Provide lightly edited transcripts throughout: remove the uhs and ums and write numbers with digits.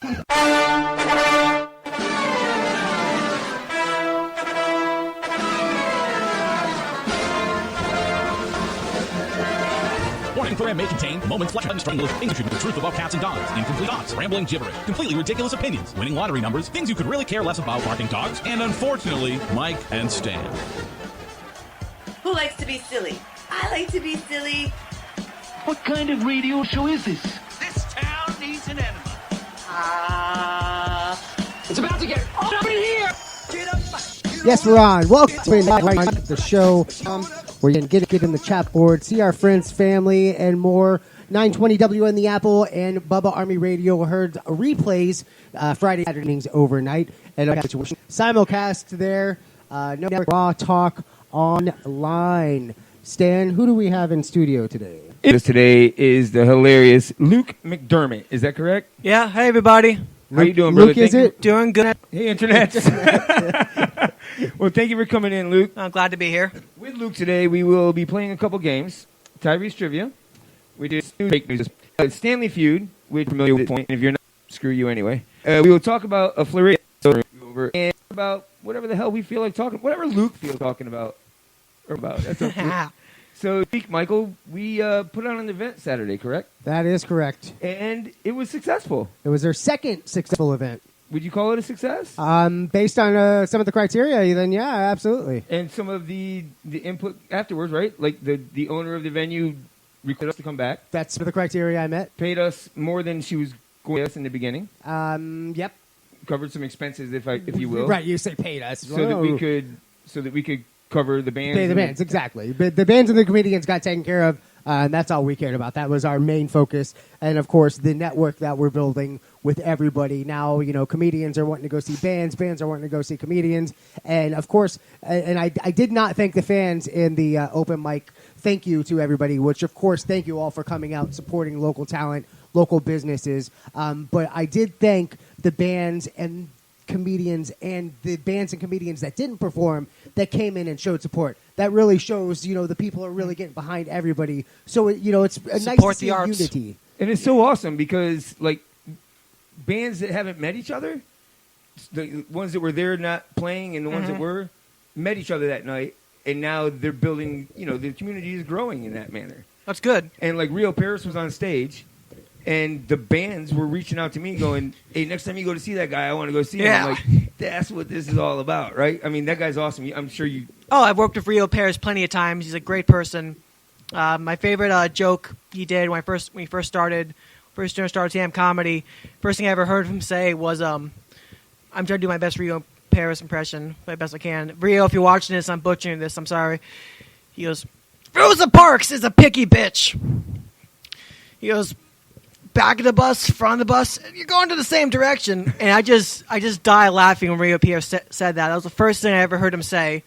Warning: program may contain moments, Fletcher and stranglers, incontributing the truth about cats and dogs, incomplete thoughts, rambling gibberish, completely ridiculous opinions, winning lottery numbers, things you could really care less about, barking dogs, and unfortunately, Mike and Stan. Who likes to be silly? I like to be silly. What kind of radio show is this? This town needs an enema. It's about to get up in here! Yes, we're on. Welcome to the show. Where you can get in the chat board, see our friends, family, and more. 920 WN The Apple and Bubba Army Radio heard replays Friday, Saturdays overnight. And simulcast there. No Raw Talk online. Stan, who do we have in studio today? Today is the hilarious Luke McDermott. Is that correct? Yeah. Hey, everybody. How are you doing, brother? Luke, is it? Doing good. Hey, Internet. Well, thank you for coming in, Luke. I'm glad to be here. With Luke today, we will be playing a couple games. Tyree's Trivia. We did fake news. Stanley Feud. We're familiar with the point. If you're not, screw you anyway. We will talk about a FLoridiots and about whatever the hell we feel like talking. Whatever Luke feels talking about. Or about. That's okay. So, Michael, we put on an event Saturday, correct? That is correct. And it was successful. It was their second successful event. Would you call it a success? Based on some of the criteria, then yeah, absolutely. And some of the input afterwards, right? Like the owner of the venue requested us to come back. That's the criteria I met. Paid us more than she was going to us in the beginning. Yep. Covered some expenses, if you will. Right, you say paid us. So that we could cover the bands. Pay the bands, exactly. But the bands and the comedians got taken care of, and that's all we cared about. That was our main focus. And, of course, the network that we're building with everybody. Now, comedians are wanting to go see bands. Bands are wanting to go see comedians. And, of course, and I did not thank the fans in the open mic. Thank you to everybody, which, of course, thank you all for coming out, supporting local talent, local businesses. But I did thank the bands and comedians and the bands and comedians that didn't perform that came in and showed support. That really shows, the people are really getting behind everybody. So, it's nice to see unity. And it's so awesome because, like, bands that haven't met each other, the ones that were there not playing and the ones that were, met each other that night. And now they're building, the community is growing in that manner. That's good. And, like, Rio Paris was on stage. And the bands were reaching out to me going, hey, next time you go to see that guy, I want to go see him. I'm like, that's what this is all about, right? I mean, that guy's awesome. I'm sure you... Oh, I've worked with Rio Paris plenty of times. He's a great person. My favorite joke he did when he first started stand-up comedy, first thing I ever heard him say was, I'm trying to do my best Rio Paris impression, my best I can. Rio, if you're watching this, I'm butchering this. I'm sorry. He goes, Rosa Parks is a picky bitch. He goes... back of the bus, front of the bus, you're going to the same direction. And I just died laughing when Rio Pierre said that. That was the first thing I ever heard him say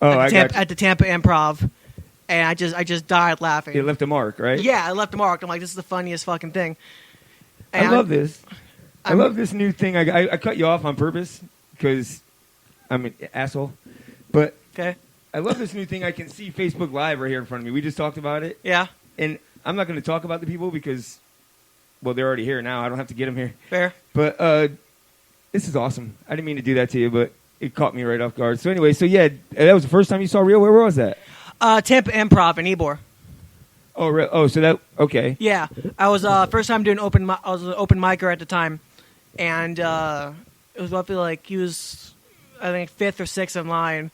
at the Tampa Improv. And I just died laughing. It left a mark, right? Yeah, it left a mark. I'm like, this is the funniest fucking thing. And I love this. I love this new thing. I cut you off on purpose because I'm an asshole. But okay. I love this new thing. I can see Facebook Live right here in front of me. We just talked about it. Yeah. And I'm not going to talk about the people because... well, they're already here now. I don't have to get them here. Fair. But this is awesome. I didn't mean to do that to you, but it caught me right off guard. So anyway, that was the first time you saw Rio. Where was that? Tampa Improv in Ybor. Oh, so that, okay. Yeah. I was first time doing I was an open micer at the time. And it was roughly like he was, I think, 5th or 6th in line.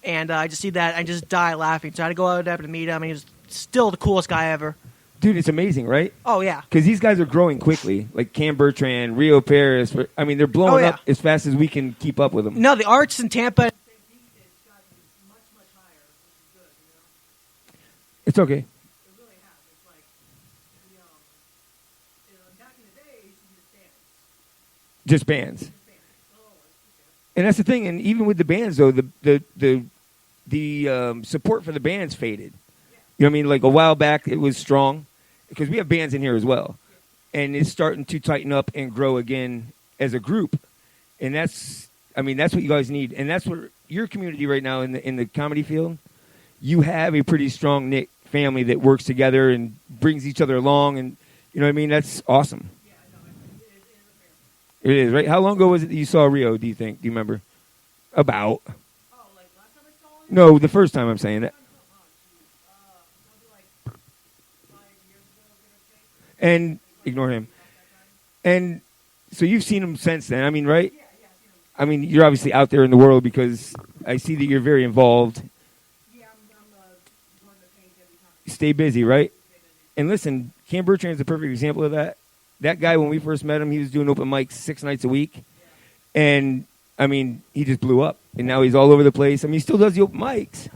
And I just see that. I just died laughing. So I had to go out there to meet him. And he was still the coolest guy ever. Dude, it's amazing, right? Oh, yeah. Because these guys are growing quickly. Like Cam Bertrand, Rio Paris. I mean, they're blowing up as fast as we can keep up with them. No, the arts in Tampa... It's okay. It really has. It's like, back in the day, it used to be Just bands. And that's the thing. And even with the bands, though, the support for the bands faded. You know what I mean? Like a while back, it was strong because we have bands in here as well. And it's starting to tighten up and grow again as a group. And that's what you guys need. And that's what your community right now in the comedy field, you have a pretty strong knit family that works together and brings each other along. And you know what I mean? That's awesome. It is, right? How long ago was it that you saw Rio, do you think? Do you remember? About. Oh, like last time I saw him? No, the first time I'm saying that. And ignore him. And so you've seen him since then, I mean, right? Yeah, I've seen him. I mean, you're obviously out there in the world because I see that you're very involved. Yeah, I'm going to paint every time. Stay busy, right? And listen, Cam Bertrand is a perfect example of that. That guy, when we first met him, he was doing open mics 6 nights a week. Yeah. And, I mean, he just blew up. And now he's all over the place. I mean, he still does the open mics.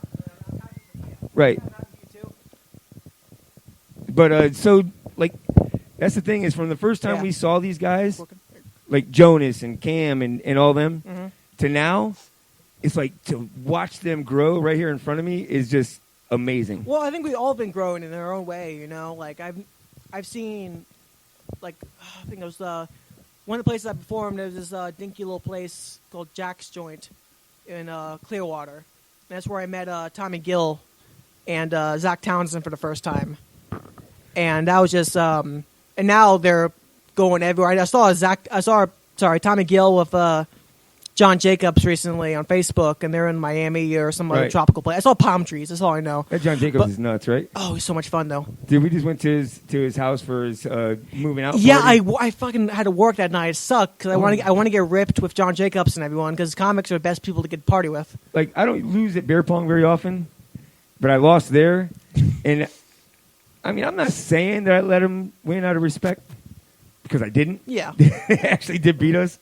Right. But, so, like, that's the thing is from the first time we saw these guys, like Jonas and Cam and all them, to now, it's like to watch them grow right here in front of me is just amazing. Well, I think we've all been growing in our own way, you know. Like I've seen, like I think it was one of the places I performed. There was this dinky little place called Jack's Joint in Clearwater. And that's where I met Tommy Gill and Zach Townsend for the first time. And that was just, and now they're going everywhere. I saw Tommy Gill with John Jacobs recently on Facebook, and they're in Miami or some other tropical place. I saw palm trees. That's all I know. That John Jacobs is nuts, right? Oh, he's so much fun though. Dude, we just went to his house for his moving out. Yeah, party. I fucking had to work that night. It sucked because I want to get ripped with John Jacobs and everyone because comics are the best people to get party with. Like I don't lose at beer pong very often, but I lost there, and I mean I'm not saying that I let him win out of respect because I didn't. Yeah, they actually did beat us,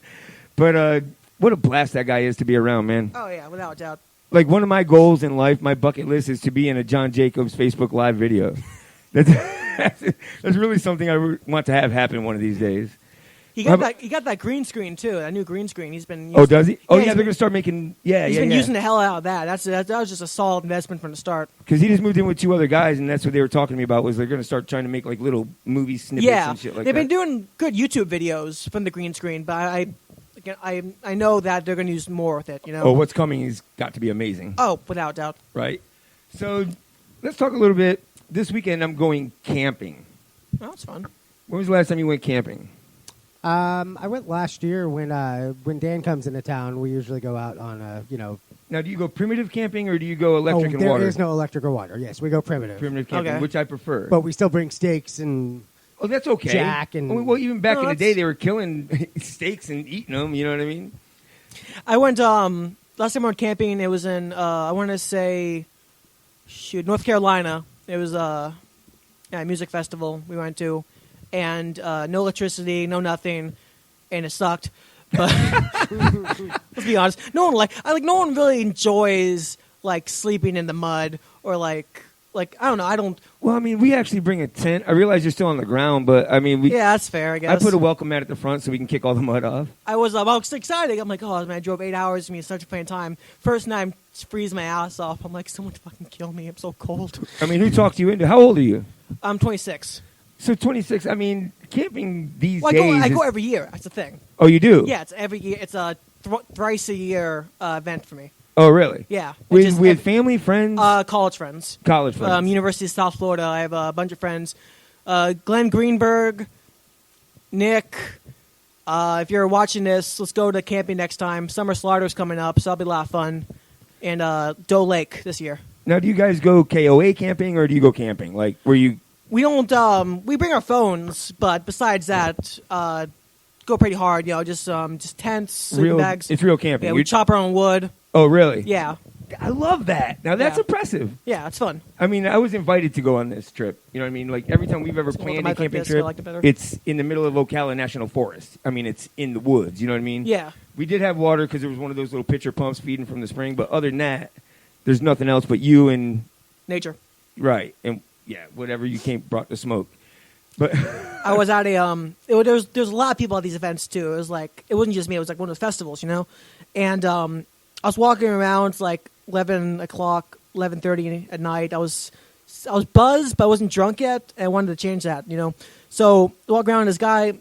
but what a blast that guy is to be around, man. Oh yeah, without a doubt. Like one of my goals in life, my bucket list is to be in a John Jacobs Facebook Live video. That's really something I want to have happen one of these days. He got that green screen too. That new green screen. He's been. Oh, does he? Oh, yeah. They're Going to start making. Yeah, he's been using the hell out of that. That was just a solid investment from the start. Because he just moved in with 2 other guys, and that's what they were talking to me about. Was they're going to start trying to make like little movie snippets and shit like that. They've been doing good YouTube videos from the green screen, but I know that they're going to use more with it. You know. Oh, what's coming has got to be amazing. Oh, without doubt. Right. So let's talk a little bit. This weekend I'm going camping. Oh, that's fun. When was the last time you went camping? I went last year when Dan comes into town. We usually go out on Now, do you go primitive camping or do you go electric and water? There is no electric or water. Yes, we go primitive. Primitive camping, which I prefer. But we still bring steaks and. Oh, that's okay. Jack and well, even back in the day, they were killing steaks and eating them. You know what I mean? I went last time I went camping. It was in I want to say, North Carolina. It was a music festival we went to, and no electricity, no nothing, and it sucked. But let's be honest, no one really enjoys like sleeping in the mud or like I don't know. I don't. Well, I mean, we actually bring a tent. I realize you're still on the ground, but I mean, yeah, that's fair. I guess I put a welcome mat at the front so we can kick all the mud off. I was excited. I'm like, oh man, I drove 8 hours to me such a pain time. First night, I'm freezing my ass off. I'm like, someone fucking kill me. I'm so cold. I mean, who talked you into? How old are you? I'm 26. So 26. I mean, camping these days. I go every year. That's the thing. Oh, you do? Yeah, it's every year. It's a thrice a year event for me. Oh, really? Yeah. With family, friends? College friends. College friends. University of South Florida. I have a bunch of friends. Glenn Greenberg, Nick. If you're watching this, let's go to camping next time. Summer Slaughter's coming up, so that'll be a lot of fun. And Doe Lake this year. Now, do you guys go KOA camping or do you go camping? Like, where you... We don't. We bring our phones, but besides that, go pretty hard. You know, just tents, sleeping bags. It's real camping. Yeah, we chop our own wood. Oh, really? Yeah. I love that. Now, that's impressive. Yeah, it's fun. I mean, I was invited to go on this trip. You know what I mean? Like, every time we've ever planned a camping trip, it's in the middle of Ocala National Forest. I mean, it's in the woods. You know what I mean? Yeah. We did have water because there was one of those little pitcher pumps feeding from the spring. But other than that, there's nothing else but you and... nature. Right. And, yeah, whatever you brought the smoke. But I was at a... there's a lot of people at these events, too. It was like... It wasn't just me. It was like one of those festivals, you know? And I was walking around. It's like 11 o'clock, 11:30 at night. I was buzzed, but I wasn't drunk yet. And I wanted to change that, you know? So I walk around, and this guy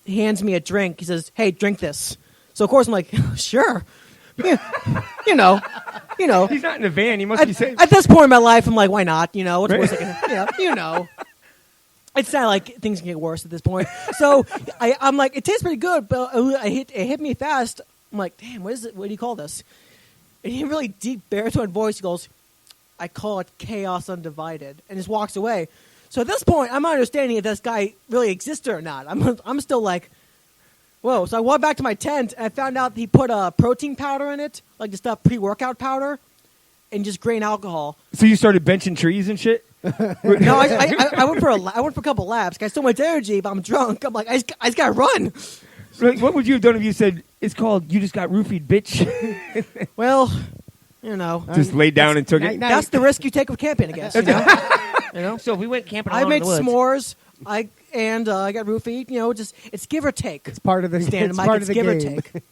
hands me a drink. He says, "Hey, drink this." So, of course, I'm like, sure. You know. He's not in a van. He must be safe. At this point in my life, I'm like, why not? You know, what's worse? You know. It's not like things can get worse at this point. So I'm like, it tastes pretty good, but it hit me fast. I'm like, damn, what is it? What do you call this? And he really deep baritone voice goes, I call it chaos undivided, and just walks away. So at this point, I'm not understanding if this guy really existed or not. I'm still like, whoa. So I walked back to my tent, and I found out he put a protein powder in it, like the stuff pre-workout powder, and just grain alcohol. So you started benching trees and shit? No, I went for a couple laps. I still much energy, but I'm drunk. I'm like, I just gotta run. Like, what would you have done if you said, it's called, you just got roofied, bitch? Well, you know. Just laid down and took it? That's the risk you take with camping, I guess. You know? So we went camping I along made in the woods. s'mores. I got roofied. You know, it's give or take. It's part of the Stand, it's Mike, part it's of the give game. or take.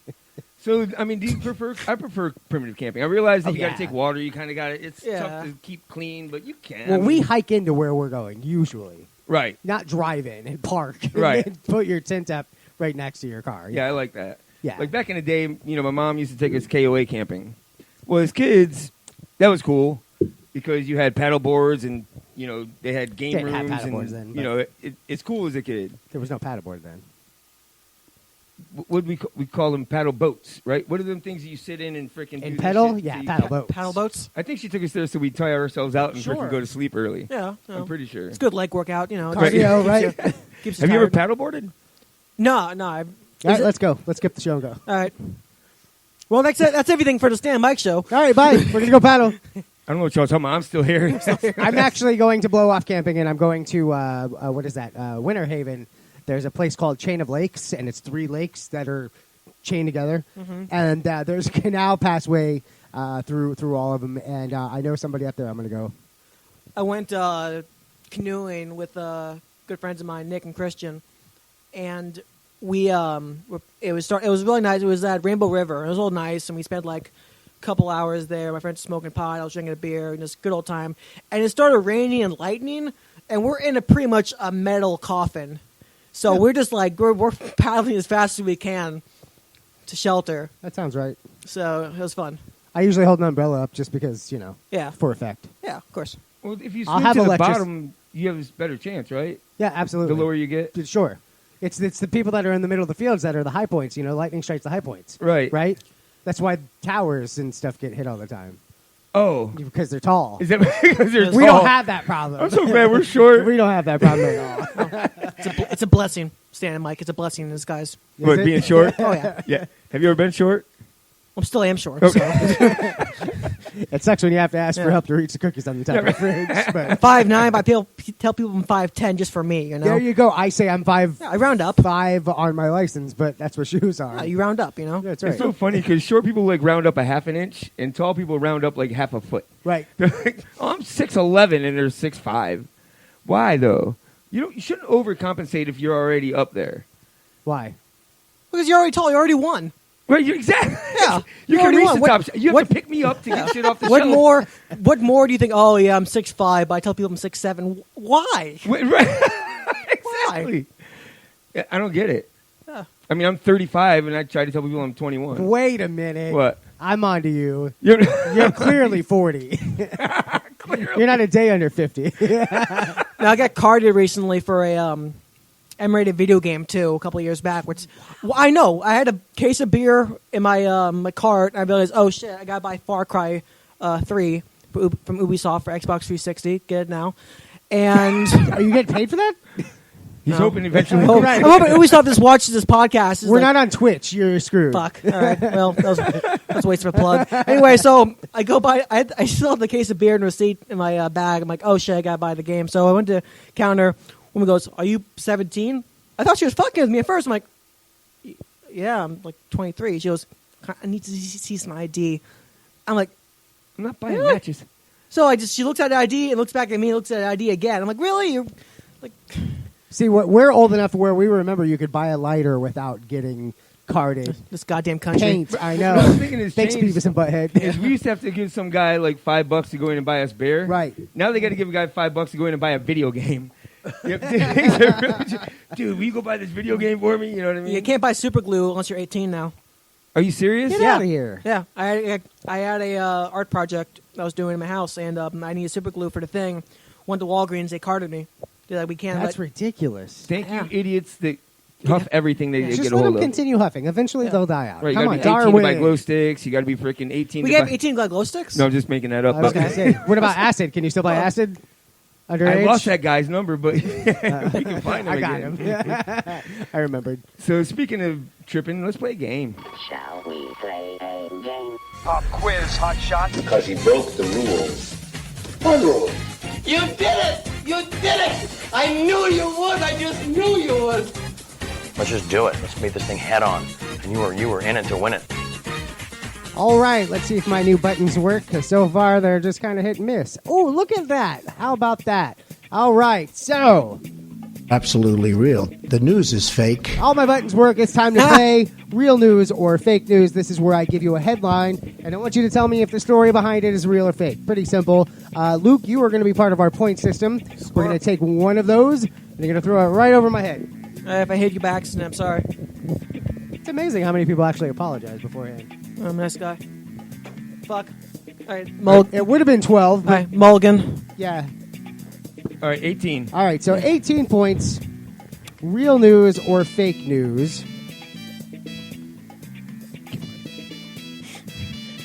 So, I mean, do you prefer? I prefer primitive camping. I realize that you got yeah. to take water. You kind of got to. It's Yeah. tough to keep clean, but you can. Well, we hike into where we're going usually, right. not drive in and park. Right. And put your tent up right next to your car. Yeah, I like that. Yeah. Like back in the day, you know, my mom used to take us KOA camping. Well, as kids, that was cool because you had paddle boards and, you know, they had game Didn't have rooms. paddle And, boards then, you but- know, it's cool as a kid. There was no paddleboard then. What we call them paddle boats, right? What are them things that you sit in and freaking And do pedal? this shit Yeah, till you paddle ca- boats. Paddle boats. I think she took us there so we tie ourselves out and Sure. freaking go to sleep early. Yeah, I'm pretty sure. it's a good leg workout. You know, Cardio, Just right? keeps Have you ever tired. paddleboarded? No. All right, let's go. Let's skip the show and go. All right. Well, that's it. That's everything for the Stan Mike show. All right, bye. We're gonna go paddle. I don't know what y'all talking about. I'm still here. I'm actually going to blow off camping, and I'm going to what is that? Winter Haven. There's a place called Chain of Lakes, and it's 3 lakes that are chained together, and there's a canal passway through all of them. And I know somebody up there. I'm going to go. I went canoeing with good friends of mine, Nick and Christian, and we it was really nice. It was at Rainbow River. It was all nice, and we spent like a couple hours there. My friends smoking pot. I was drinking a beer, and just good old time. And it started raining and lightning, and we're in pretty much a metal coffin. So we're just like we're paddling as fast as we can to shelter. That sounds right. So it was fun. I usually hold an umbrella up just because, Yeah, for effect. yeah, of course. Well, if you I'll swim have to the electric- bottom, you have a better chance, right? Yeah, absolutely. The lower you get. Sure. It's the people that are in the middle of the fields that are the high points. Lightning strikes the high points. Right. Right? That's why towers and stuff get hit all the time. Oh. Because they're tall. Is that because they're We tall? don't have that problem. I'm so glad we're short. We don't have that problem at all. It's a blessing, Stan and Mike. It's a blessing in disguise. What, it? being short? Oh yeah, Yeah. Have you ever been short? I still am short. Okay. So. It sucks when you have to ask for Yeah. help to reach the cookies on the top of the fridge. But 5'9", but tell people I'm 5'10" just for me. You know. there you go. I say I'm 5'5" Yeah, I round up. on my license, but that's what shoes are. Yeah, you round up. You know. That's It's right. so funny because short people like round up a half an inch, and tall people round up like half a foot. Right. They're like, "Oh, I'm 6'11", and they're 6'5". Why though? You shouldn't overcompensate if you're already up there. Why? Because you're already tall. You already won. Right? You exactly. Yeah. You can already reach won. the top. What- You have what- to pick me up to get shit off the What shelf. more? What more do you think? Oh yeah, I'm 6'5", but I tell people I'm 6'7". Why? Right. Exactly. Yeah, I don't get it. Yeah. I mean, I'm 35, and I try to tell people I'm 21. Wait a minute. What? I'm on to you. You're You're clearly 40. You're not a day under 50. Now I got carded recently for a M-rated video game too a couple of years back. Which I know I had a case of beer in my my cart, and I realized, oh shit, I gotta buy Far Cry 3 from Ubisoft for Xbox 360. Get it now, and Are you getting paid for that? He's No. hoping eventually. I'm hoping Ubisoft just watches this podcast. Is We're like, not on Twitch. You're screwed. Fuck. All right. Well, that was a waste of a plug. Anyway, so I go buy. I still have the case of beer and receipt in my bag. I'm like, oh shit, I gotta buy the game. So I went to counter. Woman goes, "Are you 17?" I thought she was fucking with me at first. I'm like, "Yeah, I'm like 23." She goes, "I need to see some ID." I'm like, I'm not buying Really? matches. so she looks at the ID and looks back at me, and looks at the ID again. I'm like, really? You're like, See, we're old enough where we remember you could buy a lighter without getting carded. this goddamn country. Paint, I know. What I was thinking is Thanks, changed. Beavis and Butthead. Is we used to have to give some guy like $5 to go in and buy us beer. Right. Now they got to give a guy $5 to go in and buy a video game. Yep. Things are really dude, will you go buy this video game for me? You know what I mean? You can't buy super glue unless you're 18 now. Are you serious? Get Yeah. out of here. Yeah, I had a art project I was doing in my house, and I needed super glue for the thing. Went to Walgreens, they carded me. They're like, we can't. That's ridiculous. Thank you, idiots that huff everything they Just get a let hold them of. continue huffing. Eventually, they'll die out. Right, you Come gotta on, be 18 to buy Darwin. glow sticks. You got to be freaking 18 We to gave buy... 18 glow sticks. No, I'm just making that up. I was going to say, what about acid? Can you still buy acid? Underage? I lost that guy's number, but we can find him I got again. him. I remembered. So speaking of tripping, let's play a game. Shall we play a game? Pop quiz, hot shot. Because he broke the rules. What rule? You did it! You did it! I knew you would! I just knew you would! Let's just do it. Let's meet this thing head on. And you were in it to win it. All right, let's see if my new buttons work, because so far they're just kind of hit and miss. Oh, look at that. How about that? All right, so... Absolutely real. The news is fake. All my buttons work. It's time to play real news or fake news. This is where I give you a headline, and I want you to tell me if the story behind it is real or fake. Pretty simple. Luke, you are going to be part of our point system. We're going to take one of those, and you're going to throw it right over my head. If I hit you by accident, I'm sorry. It's amazing how many people actually apologize beforehand. I'm a nice guy. Fuck. All right, It would have been 12. But All right, Mulligan. yeah. All right, 18. All right, so 18 points. Real news or fake news?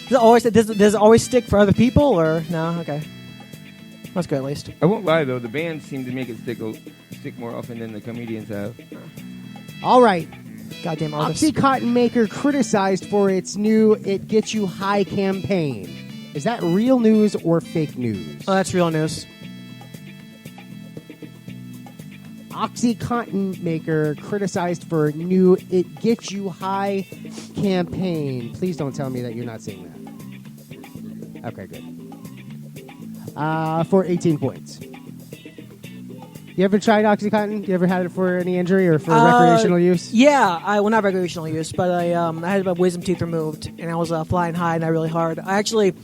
Does it always stick for other people, or no? Okay. That's good, at least. I won't lie, though. The bands seem to make it stick more often than the comedians have. All right. Goddamn artist. Oxycontin maker criticized for its new It Gets You High campaign. Is that real news or fake news? Oh, that's real news. Oxycontin maker criticized for new It Gets You High campaign. Please don't tell me that you're not seeing that. Okay, good. For 18 points. You ever tried Oxycontin? You ever had it for any injury or for recreational use? Yeah, not recreational use, but I had my wisdom teeth removed, and I was flying high, not really hard. I actually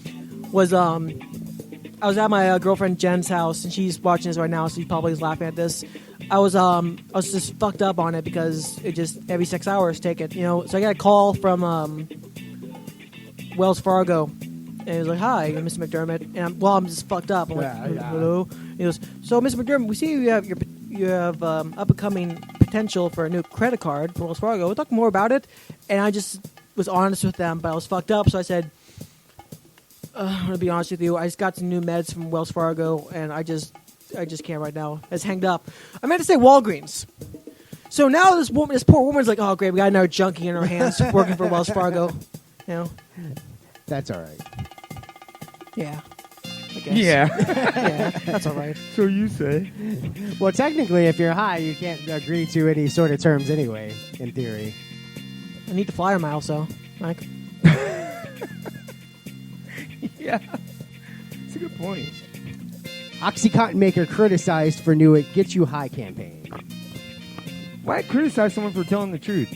was I was at my girlfriend Jen's house, and she's watching this right now, so she probably is laughing at this. I was just fucked up on it because it just every 6 hours take it, So I got a call from Wells Fargo. And he was like, "Hi, I'm Mr. McDermott." And I'm just fucked up. I'm like, "Hello." He goes, "So, Mr. McDermott, we see you have up and coming potential for a new credit card for Wells Fargo. We'll talk more about it." And I just was honest with them, but I was fucked up, so I said, "I'm gonna be honest with you. I just got some new meds from Wells Fargo, and I just can't right now." I just hanged up. I meant to say Walgreens. So now this poor woman's like, "Oh, great, we got another junkie in our hands working for Wells Fargo." That's all right. Yeah. I guess. Yeah. That's all right. So you say. Well, technically, if you're high, you can't agree to any sort of terms anyway, in theory. I need the flyer mile, so, Mike. Yeah. That's a good point. Oxycontin maker criticized for new It Gets You High campaign. Why criticize someone for telling the truth?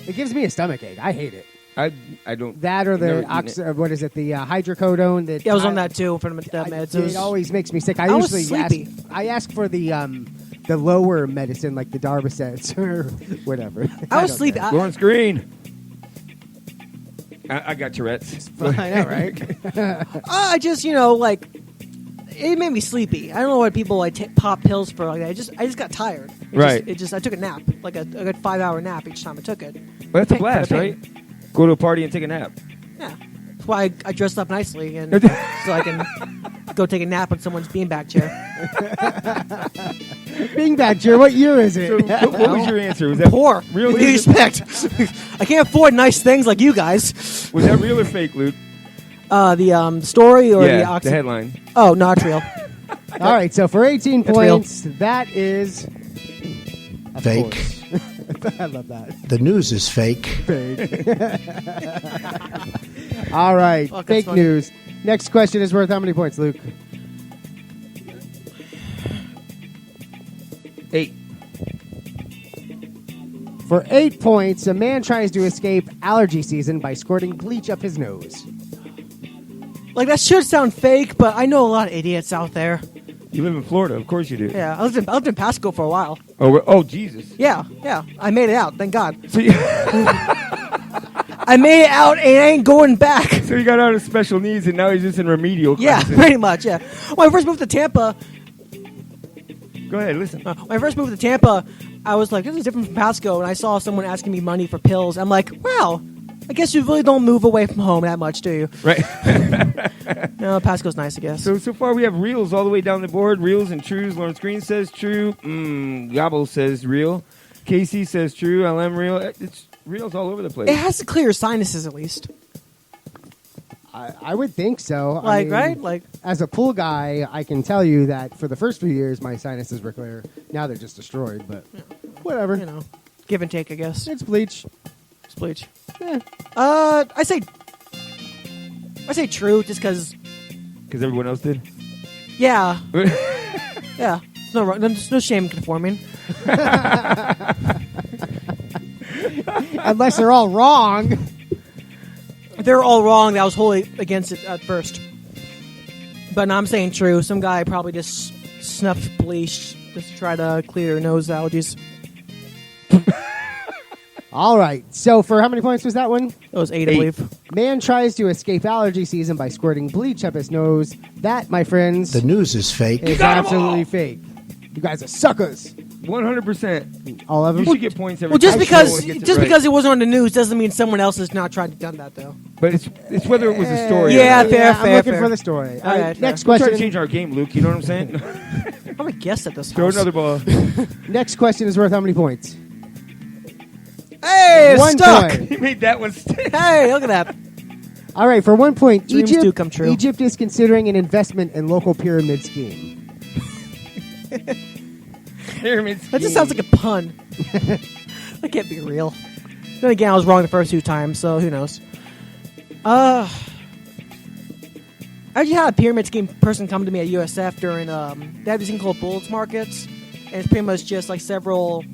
It gives me a stomachache. I hate it. I don't. That or the what is it? The hydrocodone. That I was on that too for the meds. It always makes me sick. I was usually sleepy. I ask for the lower medicine, like the Darbacets or whatever. I was sleepy. Lawrence Green. I got Tourette's. I know, right? I just it made me sleepy. I don't know why people pop pills for like that. I just got tired. Right. I took a nap, like a good 5-hour nap each time I took it. Well, that's a blast, right? Go to a party and take a nap. Yeah. That's why I dressed up nicely and so I can go take a nap on someone's beanbag chair. Beanbag chair. What year is it? So, what was your answer? Was that poor? Real? What do you expect? I can't afford nice things like you guys. Was that real or fake, Luke? The story or the headline? Oh, not real. All right. So for 18 That's points, that is Fake. I love that. The news is fake. Fake. All right. Fuck, fake that's funny. news. Next question is worth how many points, Luke? 8. For 8 points, a man tries to escape allergy season by squirting bleach up his nose. Like, that should sound fake, but I know a lot of idiots out there. You live in Florida, of course you do. Yeah, I lived in Pasco for a while. Oh, Jesus. Yeah. I made it out, thank God. So I made it out and I ain't going back. So you got out of special needs and now he's just in remedial Yeah, classes. pretty much, yeah. When I first moved to Tampa, Go ahead, listen. When I first moved to Tampa, I was like, this is different from Pasco, and I saw someone asking me money for pills. I'm like, wow, I guess you really don't move away from home that much, do you? Right. No, Pasco's nice, I guess. So far we have reels all the way down the board. Reels and trues. Lawrence Green says true. Gobble says real. Casey says true. LM real. It's reels all over the place. It has to clear your sinuses at least. I would think so. Like, right? Like, as a pool guy, I can tell you that for the first few years, my sinuses were clear. Now they're just destroyed, but whatever. You know, give and take, I guess. It's bleach. It's bleach. Yeah. I say true, just because. Because everyone else did. Yeah. Yeah. There's no shame in conforming. Unless they're all wrong. If they're all wrong, I was wholly against it at first. But now I'm saying true. Some guy probably just snuffed bleach just to try to clear nose allergies. All right. So for how many points was that one? It was 8, I believe. Man tries to escape allergy season by squirting bleach up his nose. That, my friends, The news is fake. is absolutely fake. You guys are suckers. 100%. All of them. You should get points every Well, just time because someone gets it right. because it wasn't on the news doesn't mean someone else has not tried to done that though. But it's whether it was a story. Yeah, or not. fair. I'm looking for the story. All right, next We're trying question. to change our game, Luke. You know what I'm saying? I'm a guest at this Throw house. another ball. Next question is worth how many points? Hey, it's One stuck. point. He made that one stick. Hey, look at that. All right, for 1 point, Dreams do come true. Egypt is considering an investment in local pyramid scheme. That just sounds like a pun. That can't be real. Then again, I was wrong the first 2 times, so who knows? I actually had a pyramid scheme person come to me at USF during they have this thing called Bullets Markets, and it's pretty much just like several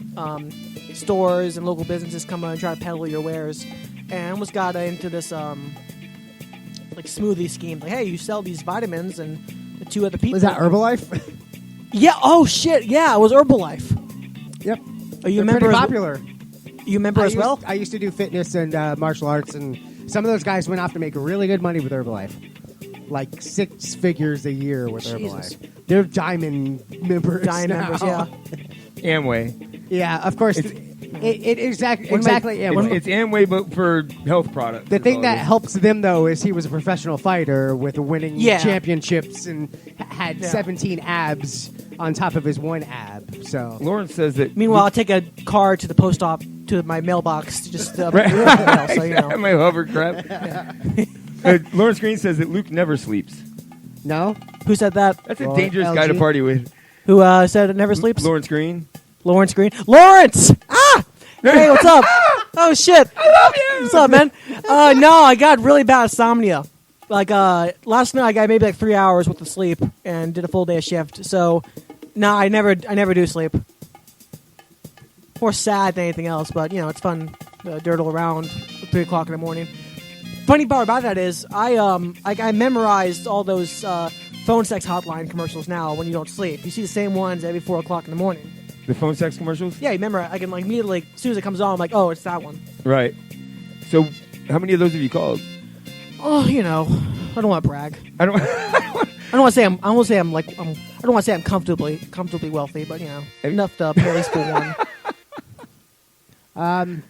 stores and local businesses come out and try to peddle your wares. And I almost got into this like smoothie scheme. Like, hey, you sell these vitamins, and the 2 other people. Was that Herbalife? Yeah. Oh shit. Yeah, it was Herbalife. Yep. Oh, you They're remember? pretty popular. You remember as well? I used to do fitness and martial arts, and some of those guys went off to make really good money with Herbalife. Like 6 figures a year with Jesus. Herbalife. They're diamond members. Members, yeah. Amway. Yeah, of course. Exactly. Amway. It's Amway, but for health products. The thing that helps them, though, is he was a professional fighter with winning championships and had 17 abs on top of his 1 ab. So Lawrence says that. Meanwhile, I'll take a card to the post op to my mailbox to just so you know. My hovercraft. Lawrence Green says that Luke never sleeps. No? Who said that? That's a dangerous guy to party with. Who said it never sleeps? Lawrence Green. Lawrence Green. Lawrence! Ah! Hey, what's up? Oh, shit. I love you! What's up, man? No, I got really bad insomnia. Like, last night I got maybe like 3 hours worth of sleep and did a full day of shift. So, no, I never do sleep. More sad than anything else, but, you know, it's fun to dirtle around at 3 o'clock in the morning. Funny part about that is I memorized all those phone sex hotline commercials now when you don't sleep. You see the same ones every 4 o'clock in the morning. The phone sex commercials? Yeah, you remember, I can like immediately, as soon as it comes on, I'm like, oh, it's that one. Right. So, how many of those have you called? Oh, you know, I don't want to brag. I don't want to say I'm. I don't want to say I'm comfortably wealthy, but you know, enough to pay at least for one.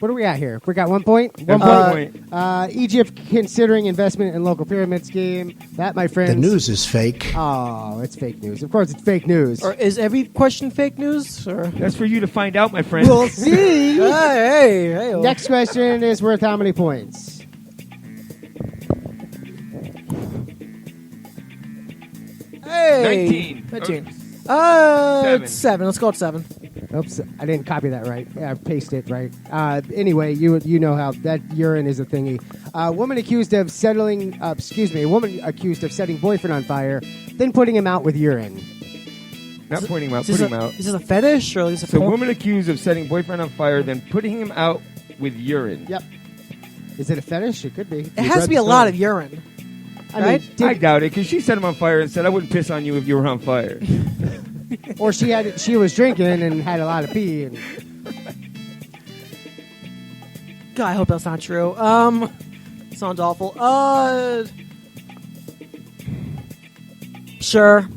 What are we at here? We got 1 point. 1 point. Egypt considering investment in local pyramid scheme. That, my friends. The news is fake. Oh, it's fake news. Of course, it's fake news. Or is every question fake news? Or that's for you to find out, my friend. We'll see. hey. Next question is worth how many points? Hey, 19. 7. Let's go with 7. Oops, I didn't copy that right. Yeah, I pasted it right. Anyway, you know how that urine is a thingy. A woman accused of setting boyfriend on fire, then putting him out with urine. Not putting him out, putting him out. Is this a fetish or is this a So, woman accused of setting boyfriend on fire, then putting him out with urine. Yep. Is it a fetish? It could be. It has to be a lot of urine. I mean, I doubt it, because she set him on fire and said, I wouldn't piss on you if you were on fire. Or she was drinking and had a lot of pee. And God, I hope that's not true. Sounds awful. Sure.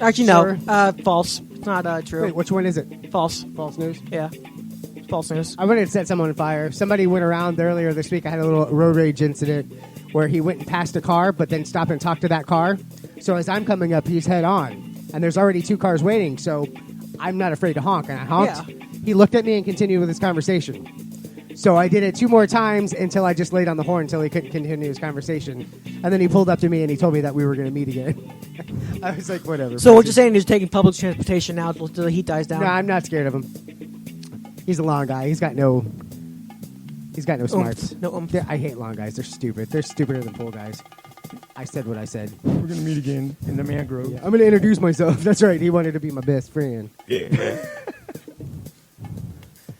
Actually, Sure. no. False. It's not true. Wait, which one is it? False. False news? Yeah. False news. I wanted to set someone on fire. Somebody went around earlier this week. I had a little road rage incident where he went and passed a car, but then stopped and talked to that car. So as I'm coming up, he's head on. And there's already 2 cars waiting, so I'm not afraid to honk. And I honked. Yeah. He looked at me and continued with his conversation. So I did it 2 more times until I just laid on the horn until he couldn't continue his conversation. And then he pulled up to me and he told me that we were going to meet again. I was like, whatever. So what you're saying is taking public transportation now until the heat dies down? No, I'm not scared of him. He's a long guy. He's got no smarts. No oomph. I hate long guys. They're stupid. They're stupider than full guys. I said what I said. We're going to meet again in the mangrove. Yeah, I'm going to introduce myself. That's right. He wanted to be my best friend. Yeah.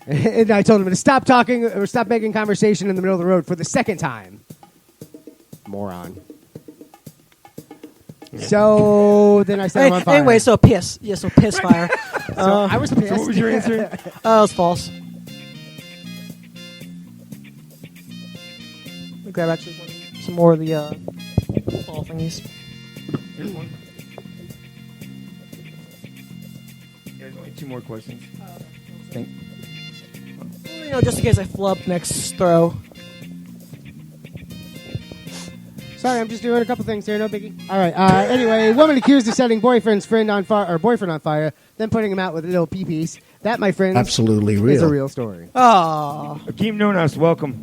And I told him to stop talking or stop making conversation in the middle of the road for the second time. Moron. Yeah. So then I set him on fire. Anyway, so piss. Yeah, so piss fire. So I was pissed. So what was your answer? It was false. Let me grab actually some more of the ball thingies. Here's one. There's only 2 more questions. Just in case I flub next throw. Sorry, I'm just doing a couple things here. No biggie. All right. Anyway, woman accused of setting boyfriend on fire, then putting him out with a little pee-pees. That, my friends, Absolutely real. is a real story. Oh. Akeem Nonas, welcome.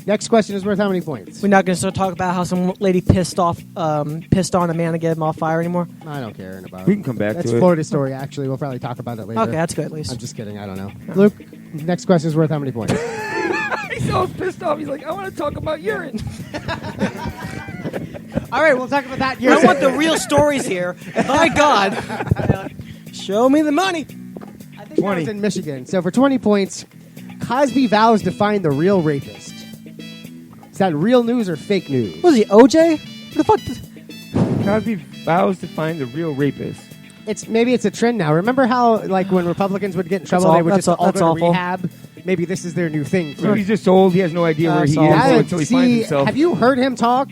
Next question is worth how many points? We're not going to talk about how some lady pissed on a man to get him off fire anymore. I don't care about it. We can come back That's to it. Florida story, actually. We'll probably talk about it later. Okay, that's good at least. I'm just kidding. I don't know. Luke, next question is worth how many points? He's so pissed off. He's like, I want to talk about urine. All right, we'll talk about that. I want the real stories here. My God. Show me the money. I think that was in Michigan. So for 20 points, Cosby vows to find the real rapist. Is that real news or fake news? Was he OJ? What the fuck? Cosby vows to find the real rapist. Maybe it's a trend now. Remember how, like, when Republicans would get in trouble, they would just all go to rehab? Maybe this is their new thing. So he's just old. He has no idea where he is until he finds himself. Have you heard him talk?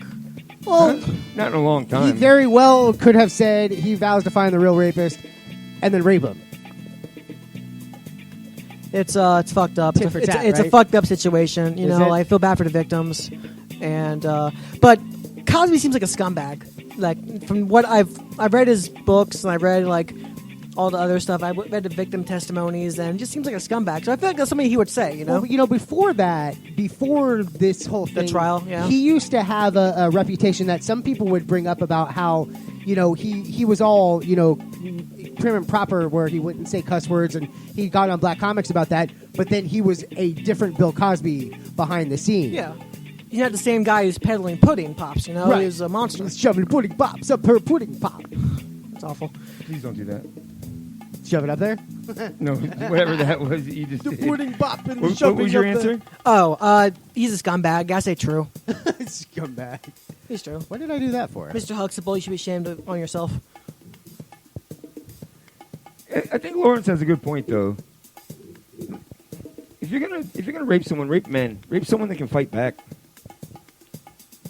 Well, not in a long time. He very well could have said he vows to find the real rapist and then rape him. It's fucked up. It's right? a fucked up situation. You know, I feel bad for the victims, and but Cosby seems like a scumbag. Like from what I've read his books and I've read like all the other stuff. I read the victim testimonies and it just seems like a scumbag. So I feel like that's something he would say. You know, well, before this whole thing, the trial, he used to have a reputation that some people would bring up about how he was all prim and proper, where he wouldn't say cuss words, and he got on Black Comics about that. But then he was a different Bill Cosby behind the scenes. Yeah. He's not the same guy who's peddling pudding pops, you know? Right. He was a monster. He's shoving pudding pops up her pudding pop. It's awful. Please don't do that. Shove it up there? No, whatever that was that you just did. The pudding pop and What was your answer? Oh, he's a scumbag. I say true. Scumbag. He's true. What did I do that for? Mr. Huxtable, you should be ashamed on yourself. I think Lawrence has a good point, though. If you're gonna rape someone, rape men. Rape someone that can fight back.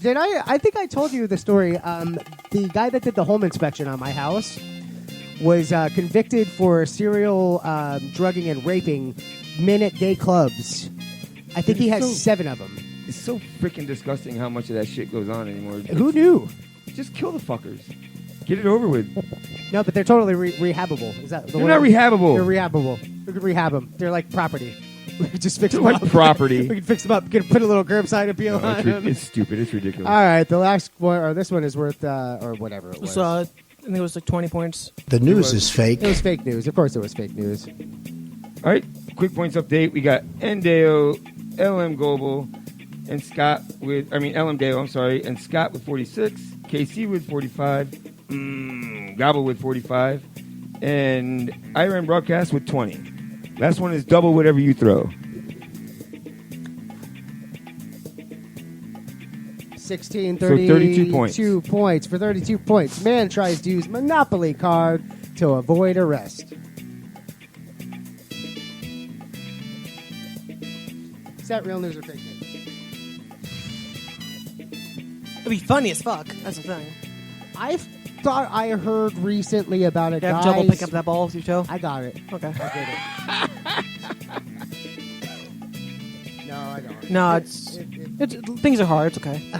Did I think I told you the story. The guy that did the home inspection on my house was convicted for serial drugging and raping men at gay clubs. I think he has 7 of them. It's so freaking disgusting how much of that shit goes on anymore. Who knew? Just kill the fuckers. Get it over with. No, but they're totally rehabable. Is that the They're word? not rehabable. They're rehabable. We could rehab them. They're like property. We could just fix They're them like up. property. We could fix them up. We could put a little curbside appeal on them. It's stupid. It's ridiculous. All right, the last one, or this one is worth, or whatever it was. So, I think it was like 20 points. The news is fake. It was fake news. Of course it was fake news. All right, quick points update. We got Ndeo, LM Goebel, and Scott with, LM Deo, I'm sorry, and Scott with 46, KC with 45, Gobble with 45, and IRN Broadcast with 20. Last one is double whatever you throw. 16, So 32 points. 32 points. For 32 points, man tries to use Monopoly card to avoid arrest. Is that real news or fake news? It'd be funny as fuck. That's the thing. I thought I heard recently about a You guy. have trouble picking up that ball with your toe? I got it. Okay. I did it. No, I don't. No, things are hard. It's okay.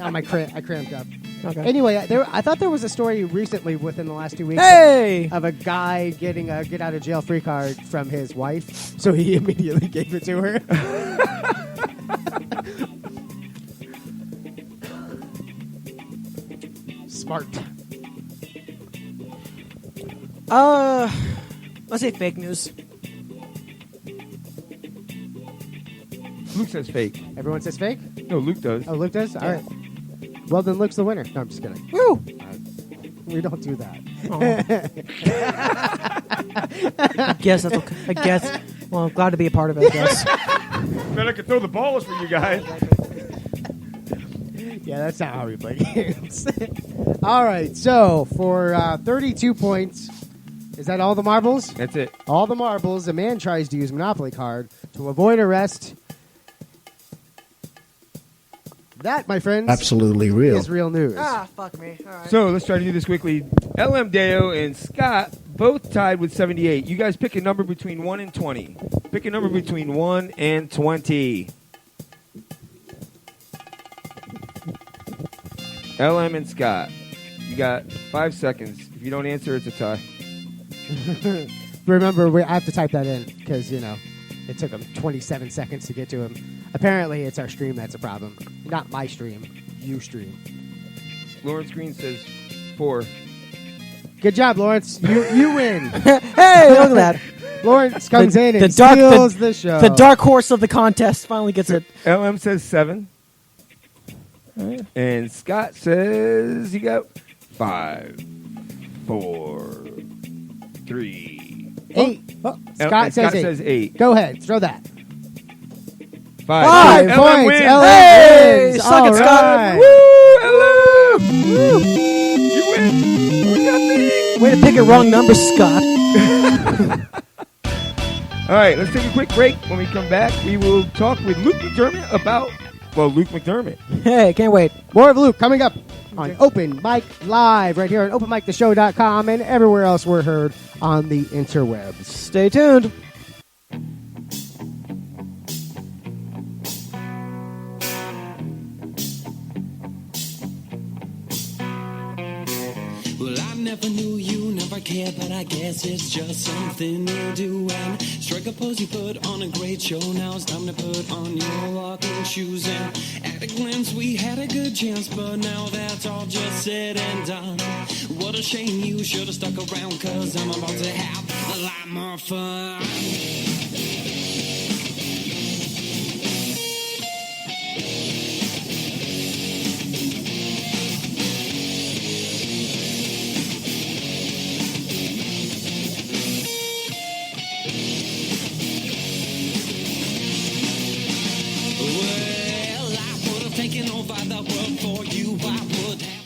I cramped up. Okay. Anyway, I thought there was a story recently within the last 2 weeks of a guy getting a get out of jail free card from his wife, so he immediately gave it to her. Smart. Let's say fake news. Luke says fake. Everyone says fake? No, Luke does. Oh, Luke does? All right. Well, then Luke's the winner. No, I'm just kidding. Woo! We don't do that. I guess that's okay. I guess. Well, I'm glad to be a part of it, I guess. Man, I could throw the balls for you guys. Yeah, that's not how we play games. All right, so for 32 points, is that all the marbles? That's it. All the marbles. A man tries to use Monopoly card to avoid arrest. That, my friends, absolutely real. Is real news. Fuck me. All right. So let's try to do this quickly. LM Deo and Scott both tied with 78. You guys pick a number between 1 and 20. Pick a number between 1 and 20. LM and Scott. You got 5 seconds. If you don't answer, it's a tie. Remember, I have to type that in because, it took him 27 seconds to get to him. Apparently, it's our stream that's a problem. Not my stream. You stream. Lawrence Green says 4. Good job, Lawrence. You win. Hey, look at that. Lawrence comes in and steals the show. The dark horse of the contest finally gets it. LM says 7. And Scott says you got 5, 4, 3, 8. Oh, Scott says 8. Go ahead. Throw that. 5 points. LM wins. Hey, wins. suck it, Scott. Woo, LM. Woo. You win. Nothing. Way to pick a wrong number, Scott. All right, let's take a quick break. When we come back, we will talk with Luke McDermott about, Luke McDermott. Hey, can't wait. More of Luke coming up on Open Mic Live right here at openmictheshow.com and everywhere else we're heard on the interwebs. Stay tuned. Well, I never knew you, never cared, but I guess it's just something you do. And strike a pose, you put on a great show. Now it's time to put on your walking shoes. And at a glance, we had a good chance, but now that's all just said and done. What a shame you should have stuck around, 'cause I'm about to have a lot more fun. Taking over the world for you, I would have.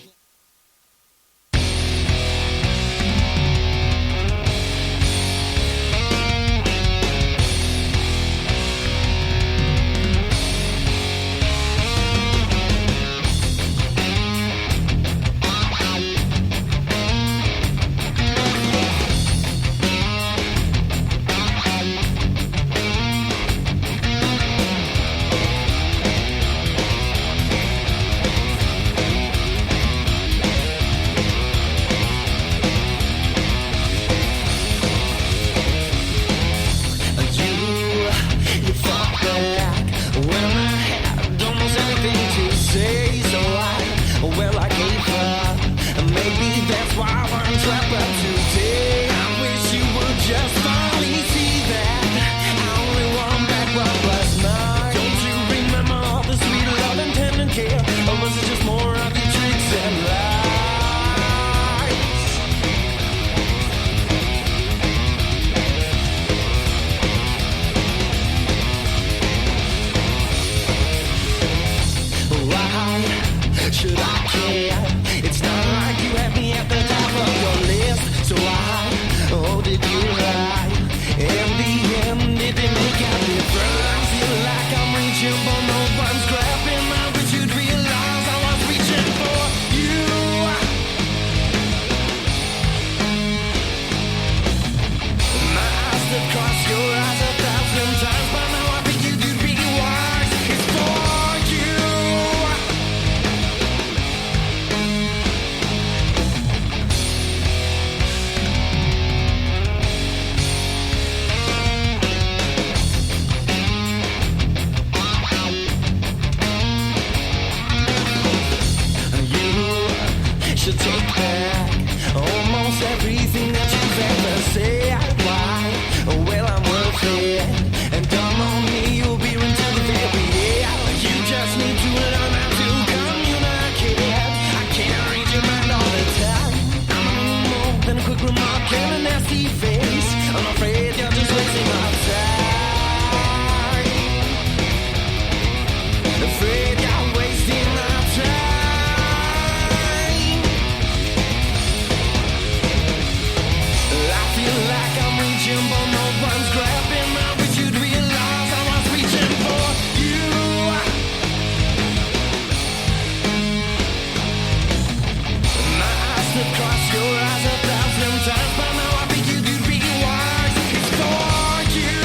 Should I care? It's not like you had me at the top of your list, so I pretty face. I'm afraid you're just wasting my time. Afraid you're wasting my time. I feel like I'm reaching, but no one's grabbing. I wish you'd realize I was reaching for you. My eyes have crossed your eyes 1,000 times, but now I think you'd be wise. It's for you.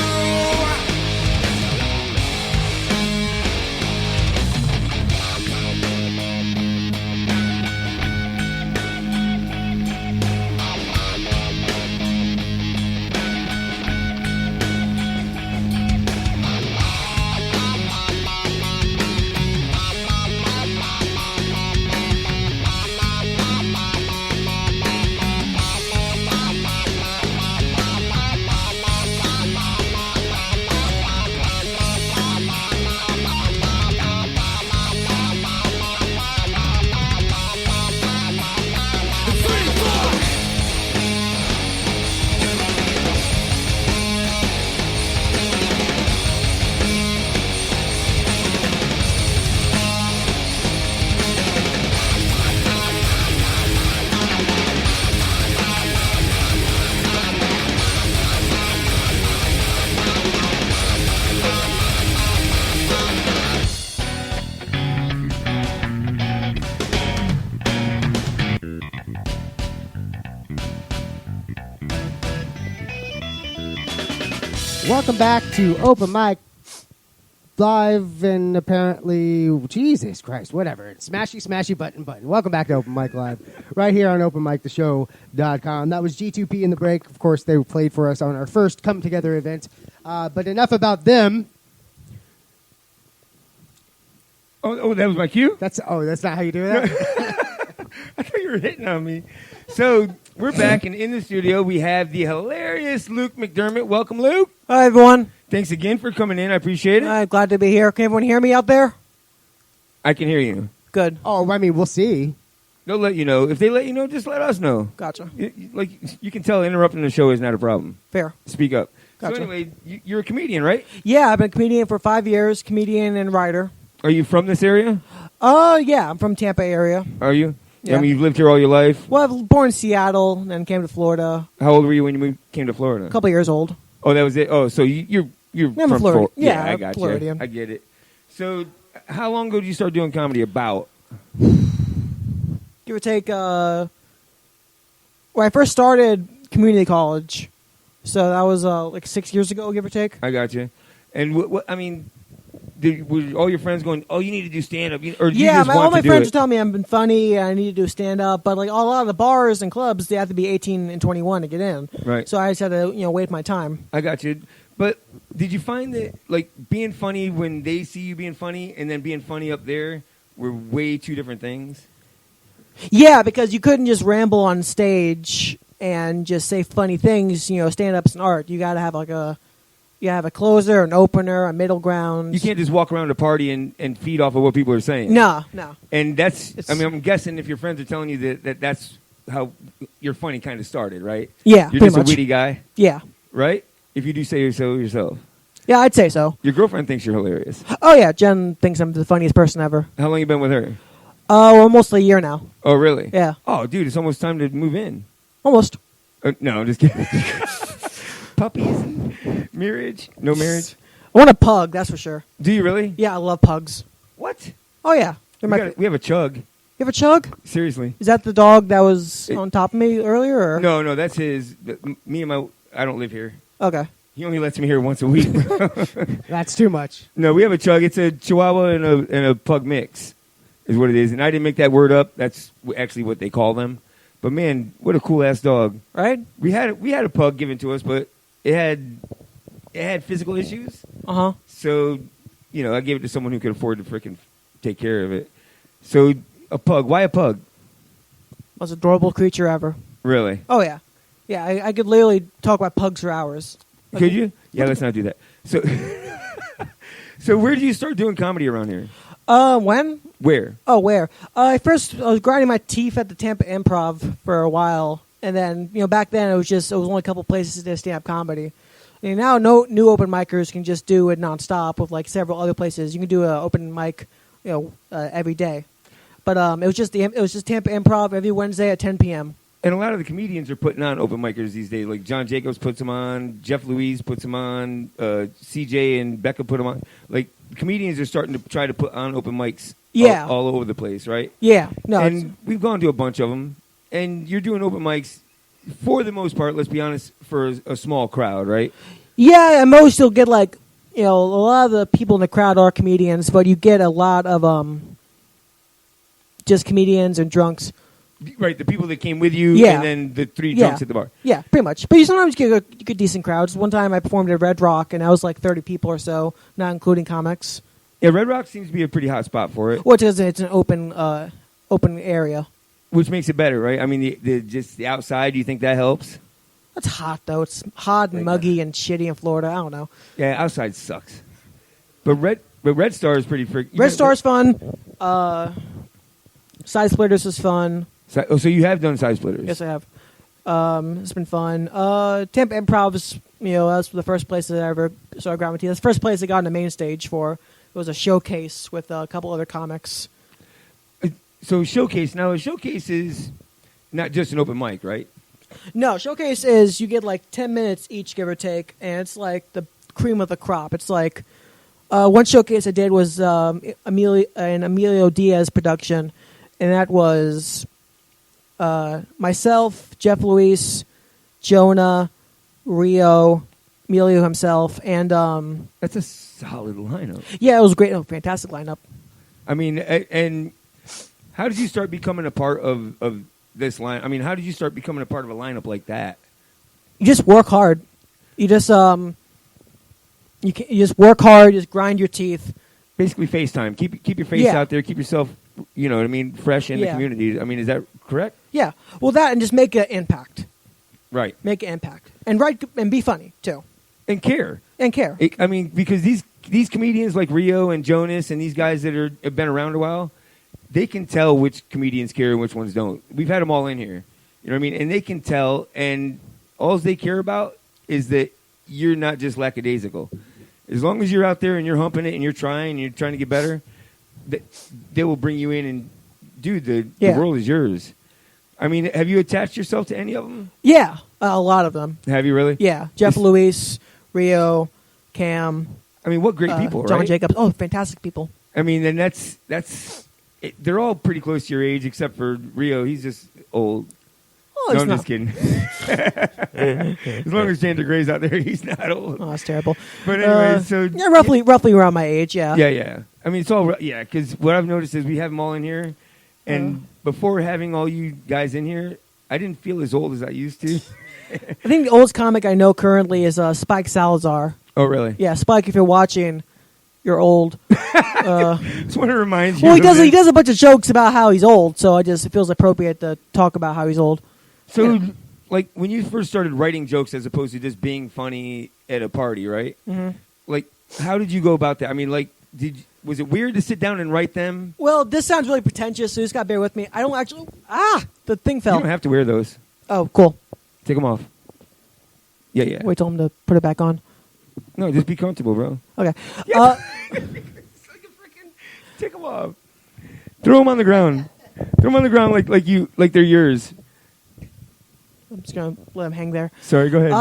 Welcome back to Open Mic Live, and apparently, Jesus Christ, whatever. Smashy button. Welcome back to Open Mic Live, right here on OpenMicTheShow.com. That was G2P in the break. Of course, they played for us on our first Come Together event. But enough about them. Oh, that was my cue? That's not how you do that? I thought you were hitting on me. So we're back, and in the studio we have the hilarious Luke McDermott. Welcome, Luke. Hi, everyone. Thanks again for coming in. I appreciate it. Glad to be here. Can everyone hear me out there? I can hear you. Good. Oh, I mean, we'll see. They'll let you know. If they let you know, just let us know. Gotcha. You can tell interrupting the show is not a problem. Fair. Speak up. Gotcha. So anyway, you're a comedian, right? Yeah, I've been a comedian for 5 years, comedian and writer. Are you from this area? Yeah, I'm from Tampa area. Are you? Yeah. I mean, you've lived here all your life? Well, I was born in Seattle, then came to Florida. How old were you when you came to Florida? A couple years old. Oh, that was it? Oh, so you're I'm from Florida. Yeah, I got Floridian. you. I get it. So how long ago did you start doing comedy? About? Give or take, when I first started community college, so that was like 6 years ago, give or take. I got you. And what I mean, were all your friends going, "Oh, you need to do stand up," or did you just want all my to do friends it? would tell me I'm funny and I need to do stand up, but like a lot of the bars and clubs, they have to be 18 and 21 to get in. Right. So I just had to wait my time. I got you. But did you find that like being funny when they see you being funny and then being funny up there were way two different things? Yeah, because you couldn't just ramble on stage and just say funny things. Stand up's an art. You got to have a closer, an opener, a middle ground. You can't just walk around a party and feed off of what people are saying. No. And I'm guessing if your friends are telling you that's how your funny kind of started, right? Yeah, you're pretty just much. a witty guy. Yeah. Right? If you do say so yourself. Yeah, I'd say so. Your girlfriend thinks you're hilarious. Oh yeah, Jen thinks I'm the funniest person ever. How long you been with her? Almost a year now. Oh, really? Yeah. Oh, dude, it's almost time to move in. Almost. No, I'm just kidding. Puppies? Marriage? No marriage? I want a pug, that's for sure. Do you really? Yeah, I love pugs. What? Oh yeah. We have a chug. You have a chug? Seriously. Is that the dog that was on top of me earlier? Or? No, that's his. Me and I don't live here. Okay. He only lets me here once a week. That's too much. No, we have a chug. It's a Chihuahua and a pug mix is what it is. And I didn't make that word up. That's actually what they call them. But man, what a cool ass dog. Right? We had a pug given to us, but it had physical issues. Uh-huh. So, I gave it to someone who could afford to freaking take care of it. So, a pug. Why a pug? Most adorable creature ever. Really? Oh yeah. Yeah, I could literally talk about pugs for hours. Could you? Yeah, let's not do that. So where did you start doing comedy around here? When? Where? Oh, where? I was grinding my teeth at the Tampa Improv for a while. And then, back then it was only a couple places to stand up comedy. And now no new open micers can just do it nonstop with like several other places. You can do an open mic, every day. But it was just Tampa Improv every Wednesday at 10 p.m. And a lot of the comedians are putting on open micers these days. Like John Jacobs puts them on, Jeff Louise puts them on, CJ and Becca put them on. Like comedians are starting to try to put on open mics all over the place, right? Yeah. No. And we've gone to a bunch of them. And you're doing open mics, for the most part, let's be honest, for a small crowd, right? Yeah, and most you'll get like, a lot of the people in the crowd are comedians, but you get a lot of just comedians and drunks. Right, the people that came with you, and then the three drunks at the bar. Yeah, pretty much. But you sometimes get decent crowds. One time I performed at Red Rock, and I was like 30 people or so, not including comics. Yeah, Red Rock seems to be a pretty hot spot for it. Well, it's an open area. Which makes it better, right? I mean, the outside, do you think that helps? It's hot, though. It's hot and muggy and shitty in Florida. I don't know. Yeah, outside sucks. But Red Star is pretty freaking... Red Star's fun. Side Splitters is fun. So you have done Side Splitters? Yes, I have. It's been fun. Tampa Improv is, that's the first place that I ever started gravitating. That's the first place I got on the main stage for. It was a showcase with a couple other comics. So showcase is not just an open mic, right? No, showcase is you get like 10 minutes each, give or take, and it's like the cream of the crop. It's like one showcase I did was an Emilio Diaz production, and that was myself, Jeff Luis, Jonah, Rio, Emilio himself, and that's a solid lineup. Yeah, it was great, fantastic lineup. I mean, and how did you start becoming a part of this line? I mean, how did you start becoming a part of a lineup like that? You just work hard. You just you just work hard. Just grind your teeth. Basically, FaceTime. Keep your face out there. Keep yourself, fresh in the community. I mean, is that correct? Yeah. Well, that and just make an impact. Right. Make an impact and write and be funny too. And care. I mean, because these comedians like Rio and Jonas and these guys that have been around a while, they can tell which comedians care and which ones don't. We've had them all in here. You know what I mean? And they can tell, and all they care about is that you're not just lackadaisical. As long as you're out there and you're humping it and you're trying to get better, they will bring you in and, dude, the world is yours. I mean, have you attached yourself to any of them? Yeah, a lot of them. Have you really? Yeah, Jeff Luis, Rio, Cam. I mean, what great people, John right? Jacobs. Oh, fantastic people. I mean, and that's they're all pretty close to your age, except for Rio. He's just old. Oh, no, I'm just kidding. As long as Jander Gray's out there, he's not old. Oh, that's terrible. But anyway, so yeah, roughly around my age. Yeah. Yeah. I mean, it's all because what I've noticed is we have them all in here, and before having all you guys in here, I didn't feel as old as I used to. I think the oldest comic I know currently is Spike Salazar. Oh, really? Yeah, Spike. If you're watching, you're old. Just want to remind you. Well, he does a bunch of jokes about how he's old, so it feels appropriate to talk about how he's old. So, like, when you first started writing jokes as opposed to just being funny at a party, right? Mm-hmm. Like, how did you go about that? I mean, like, was it weird to sit down and write them? Well, this sounds really pretentious, so you just got to bear with me. I don't actually... the thing fell. You don't have to wear those. Oh, cool. Take them off. Yeah. Wait till him to put it back on. No, just be comfortable, bro. Okay. Yeah. Take them off. Throw them on the ground. Throw them on the ground like they're yours. I'm just gonna let them hang there. Sorry, go ahead.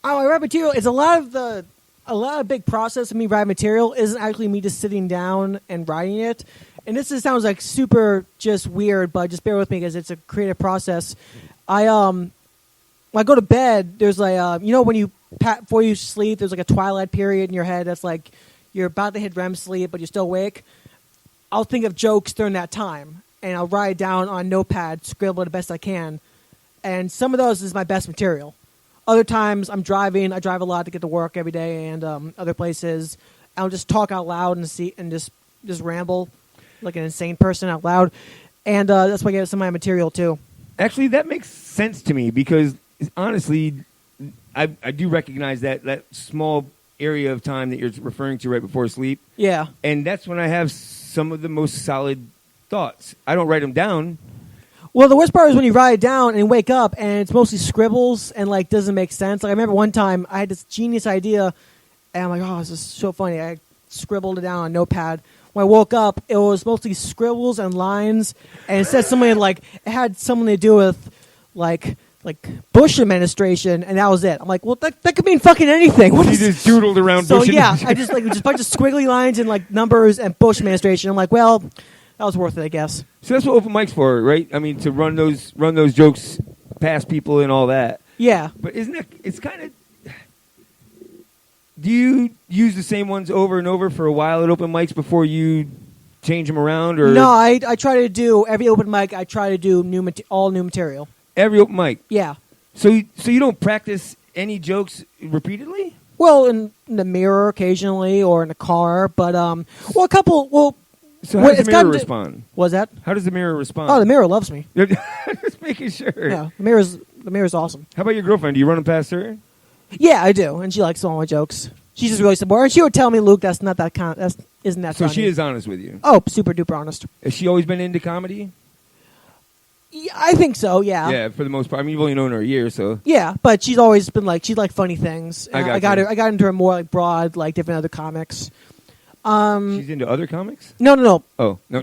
My write material is a lot of big process of me writing material isn't actually me just sitting down and writing it. And this just sounds like super just weird, but just bear with me because it's a creative process. When I go to bed, there's like when before you sleep, there's like a twilight period in your head that's like you're about to hit REM sleep, but you're still awake. I'll think of jokes during that time, and I'll write it down on Notepad, scribble it the best I can. And some of those is my best material. Other times I'm driving. I drive a lot to get to work every day and other places. I'll just talk out loud and just ramble like an insane person out loud. And that's why I get some of my material too. Actually, that makes sense to me because honestly, I do recognize that small area of time that you're referring to right before sleep. Yeah. And that's when I have some of the most solid thoughts. I don't write them down. Well, the worst part is when you write it down and wake up, and it's mostly scribbles and like doesn't make sense. Like I remember one time I had this genius idea, and I'm like, oh, this is so funny. I scribbled it down on a notepad. When I woke up, it was mostly scribbles and lines, and it said something like it had something to do with like Bush administration, and that was it. I'm like, well, that could mean fucking anything. You just doodled around so Bush yeah, I just a bunch of squiggly lines and like numbers and Bush administration. I'm like, well, that was worth it, I guess. So that's what open mic's for, right? I mean, to run those jokes past people and all that. Yeah. But isn't that, it's kind of, do you use the same ones over and over for a while at open mics before you change them around? Or no, I try to do every open mic. I try to do all new material. Every open mic? Yeah. So you don't practice any jokes repeatedly? Well, in the mirror occasionally, or in the car, but a couple. Well, so how does the mirror respond? What's that? How does the mirror respond? Oh, the mirror loves me. Just making sure. Yeah, the mirror's awesome. How about your girlfriend? Do you run them past her? Yeah, I do, and she likes all my jokes. She's just really supportive. And she would tell me, Luke, that's not that kind. Isn't that so funny. She is honest with you. Oh, super duper honest. Has she always been into comedy? Yeah, I think so. Yeah. Yeah, for the most part. I mean, you've only known her a year, so. Yeah, but she's always been like she's like funny things. I got into her more like broad, like different other comics. She's into other comics? No. Oh no.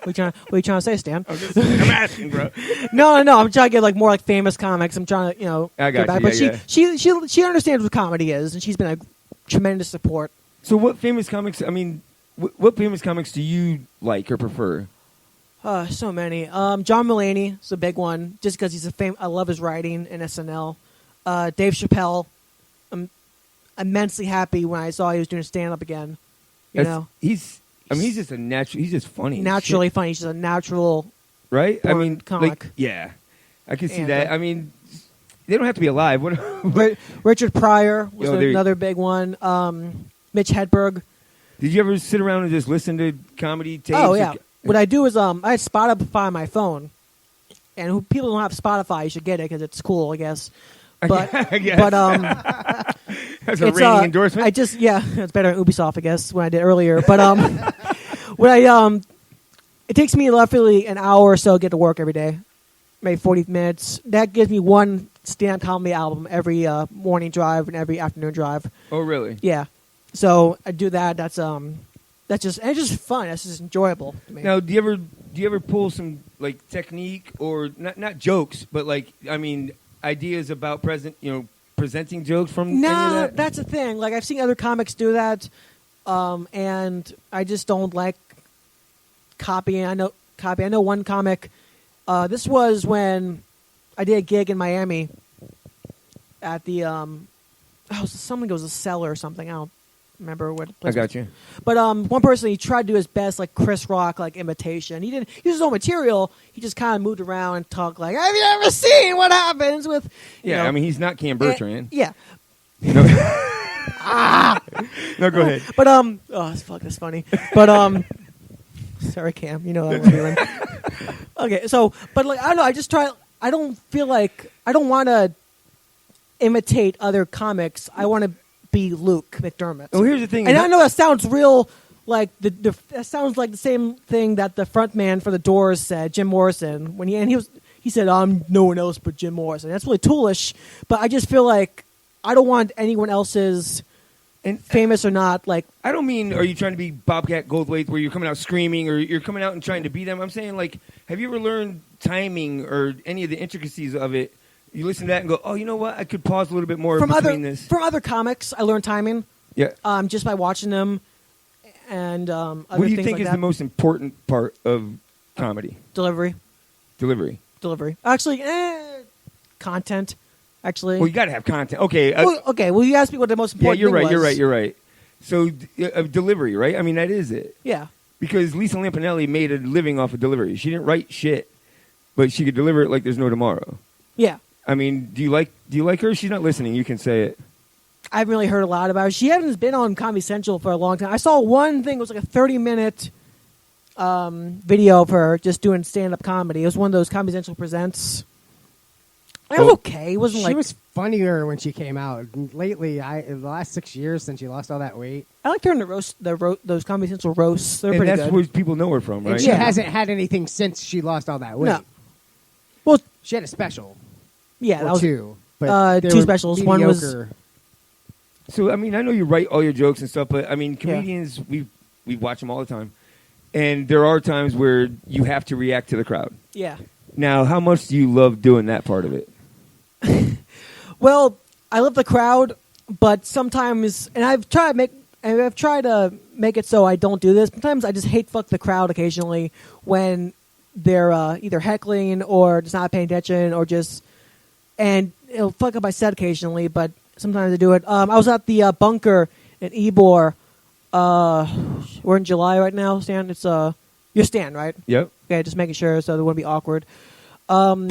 What are you trying to say, Stan? I'm asking, bro. No. I'm trying to get like more like famous comics. I'm trying to, I got get you. back. But she understands what comedy is, and she's been a tremendous support. So, what famous comics? I mean, what famous comics do you like or prefer? So many. John Mulaney is a big one, just because he's I love his writing in SNL. Dave Chappelle. I'm immensely happy when I saw he was doing stand-up again. He's just a natural. He's just funny. Naturally funny. He's just a natural, right? I mean, comic. Yeah, I can see that. I mean, they don't have to be alive. Richard Pryor was another big one. Mitch Hedberg. Did you ever sit around and just listen to comedy tapes? Oh yeah. What I do is I had Spotify on my phone, and people don't have Spotify, you should get it because it's cool, I guess. But I guess. But that's a ringing endorsement. It's better than Ubisoft, I guess, when I did earlier. But it takes me roughly an hour or so to get to work every day, maybe 40 minutes. That gives me one stand-up comedy album every morning drive and every afternoon drive. Oh, really? Yeah. So I do that. That's just fun. That's just enjoyable to me. Now, do you ever pull some like technique or not jokes, but like ideas about presenting jokes from? No, any of that? That's the thing. Like I've seen other comics do that, and I just don't like copying. I know one comic. This was when I did a gig in Miami at the something was a cellar or something. I don't remember what place. I got you. But one person, he tried to do his best like Chris Rock like imitation. He didn't use his own material. He just kind of moved around and talked like, "Have you ever seen what happens with?" Yeah, I mean he's not Cam Bertrand. Yeah. No, go ahead. But fuck, that's funny. But sorry, Cam. You know I love you. Okay, so but like I don't know. I just try. I don't feel like I don't want to imitate other comics. I want to be Luke McDermott. Oh, here's the thing, and I know that sounds real. Like that sounds like the same thing that the front man for the Doors said, Jim Morrison, when he said, "I'm no one else but Jim Morrison." That's really toolish, but I just feel like I don't want anyone else's, and famous or not. Like I don't mean, are you trying to be Bobcat Goldthwait where you're coming out screaming or you're coming out and trying to be them? I'm saying like, have you ever learned timing or any of the intricacies of it? You listen to that and go, oh, you know what? I could pause a little bit more between this. From other comics, I learned timing. Yeah. Just by watching them and other things like that. What do you think is the most important part of comedy? Delivery. Actually, content. Actually. Well, you got to have content. Okay. Well, you asked me what the most important thing was. You're right. So, delivery, right? I mean, that is it. Yeah. Because Lisa Lampanelli made a living off of delivery. She didn't write shit, but she could deliver it like there's no tomorrow. Yeah. I mean, do you like her? She's not listening. You can say it. I haven't really heard a lot about her. She hasn't been on Comedy Central for a long time. I saw one thing. It was like a 30-minute video of her just doing stand-up comedy. It was one of those Comedy Central Presents. It was okay. It wasn't She was funnier when she came out. Lately, the last 6 years since she lost all that weight. I liked her in those Comedy Central roasts. They're and pretty that's good. where people know her from, right? And she hasn't had anything since she lost all that weight. No. She had a special. Yeah, or that was two. But they two were specials. One was. mediocre. So I mean, I know you write all your jokes and stuff, but I mean, comedians we watch them all the time, and there are times where you have to react to the crowd. Yeah. Now, how much do you love doing that part of it? Well, I love the crowd, but sometimes, and I've tried to make it so I don't do this. Sometimes I just hate fuck the crowd occasionally when they're either heckling or just not paying attention or just, and it'll fuck up my set occasionally, but sometimes I do it. I was at the bunker in Ybor. We're in July right now, Stan. It's you're Stan, right? Yep. Okay, just making sure so it wouldn't be awkward. I'm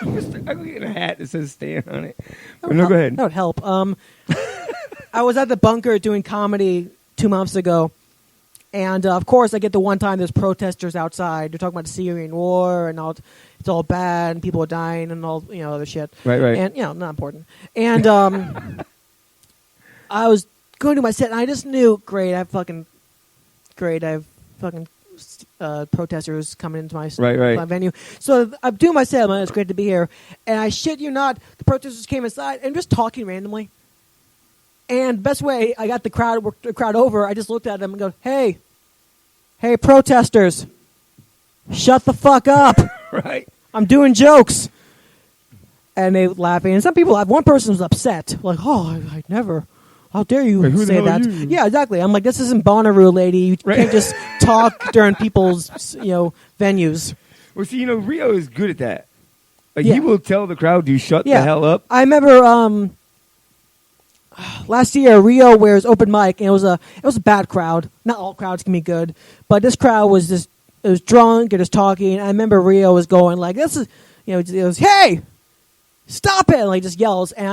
gonna get a hat that says Stan on it. No, go ahead. That would help. I was at the bunker doing comedy 2 months ago, and of course, I get the one time there's protesters outside. They're talking about the Syrian war and all. It's all bad, and people are dying, and all other shit. Right. And not important. And I was going to my set, and I just knew, great. I have fucking protesters coming into my my venue. So I'm doing my set. It's great to be here. And I shit you not, the protesters came inside and just talking randomly. And best way I got the crowd over, I just looked at them and go, hey, protesters, shut the fuck up. Right. I'm doing jokes. And they were laughing. And some people, one person was upset. Like, I never... How dare you say that? Yeah, exactly. I'm like, this isn't Bonnaroo, lady. You can't just talk during people's, venues. Well, see, Rio is good at that. Like, he will tell the crowd to shut the hell up. I remember last year, Rio wears open mic, and it was a bad crowd. Not all crowds can be good, but this crowd was just drunk and just talking. I remember Rio was going like, this is, it was, hey, stop it, and like just yells, and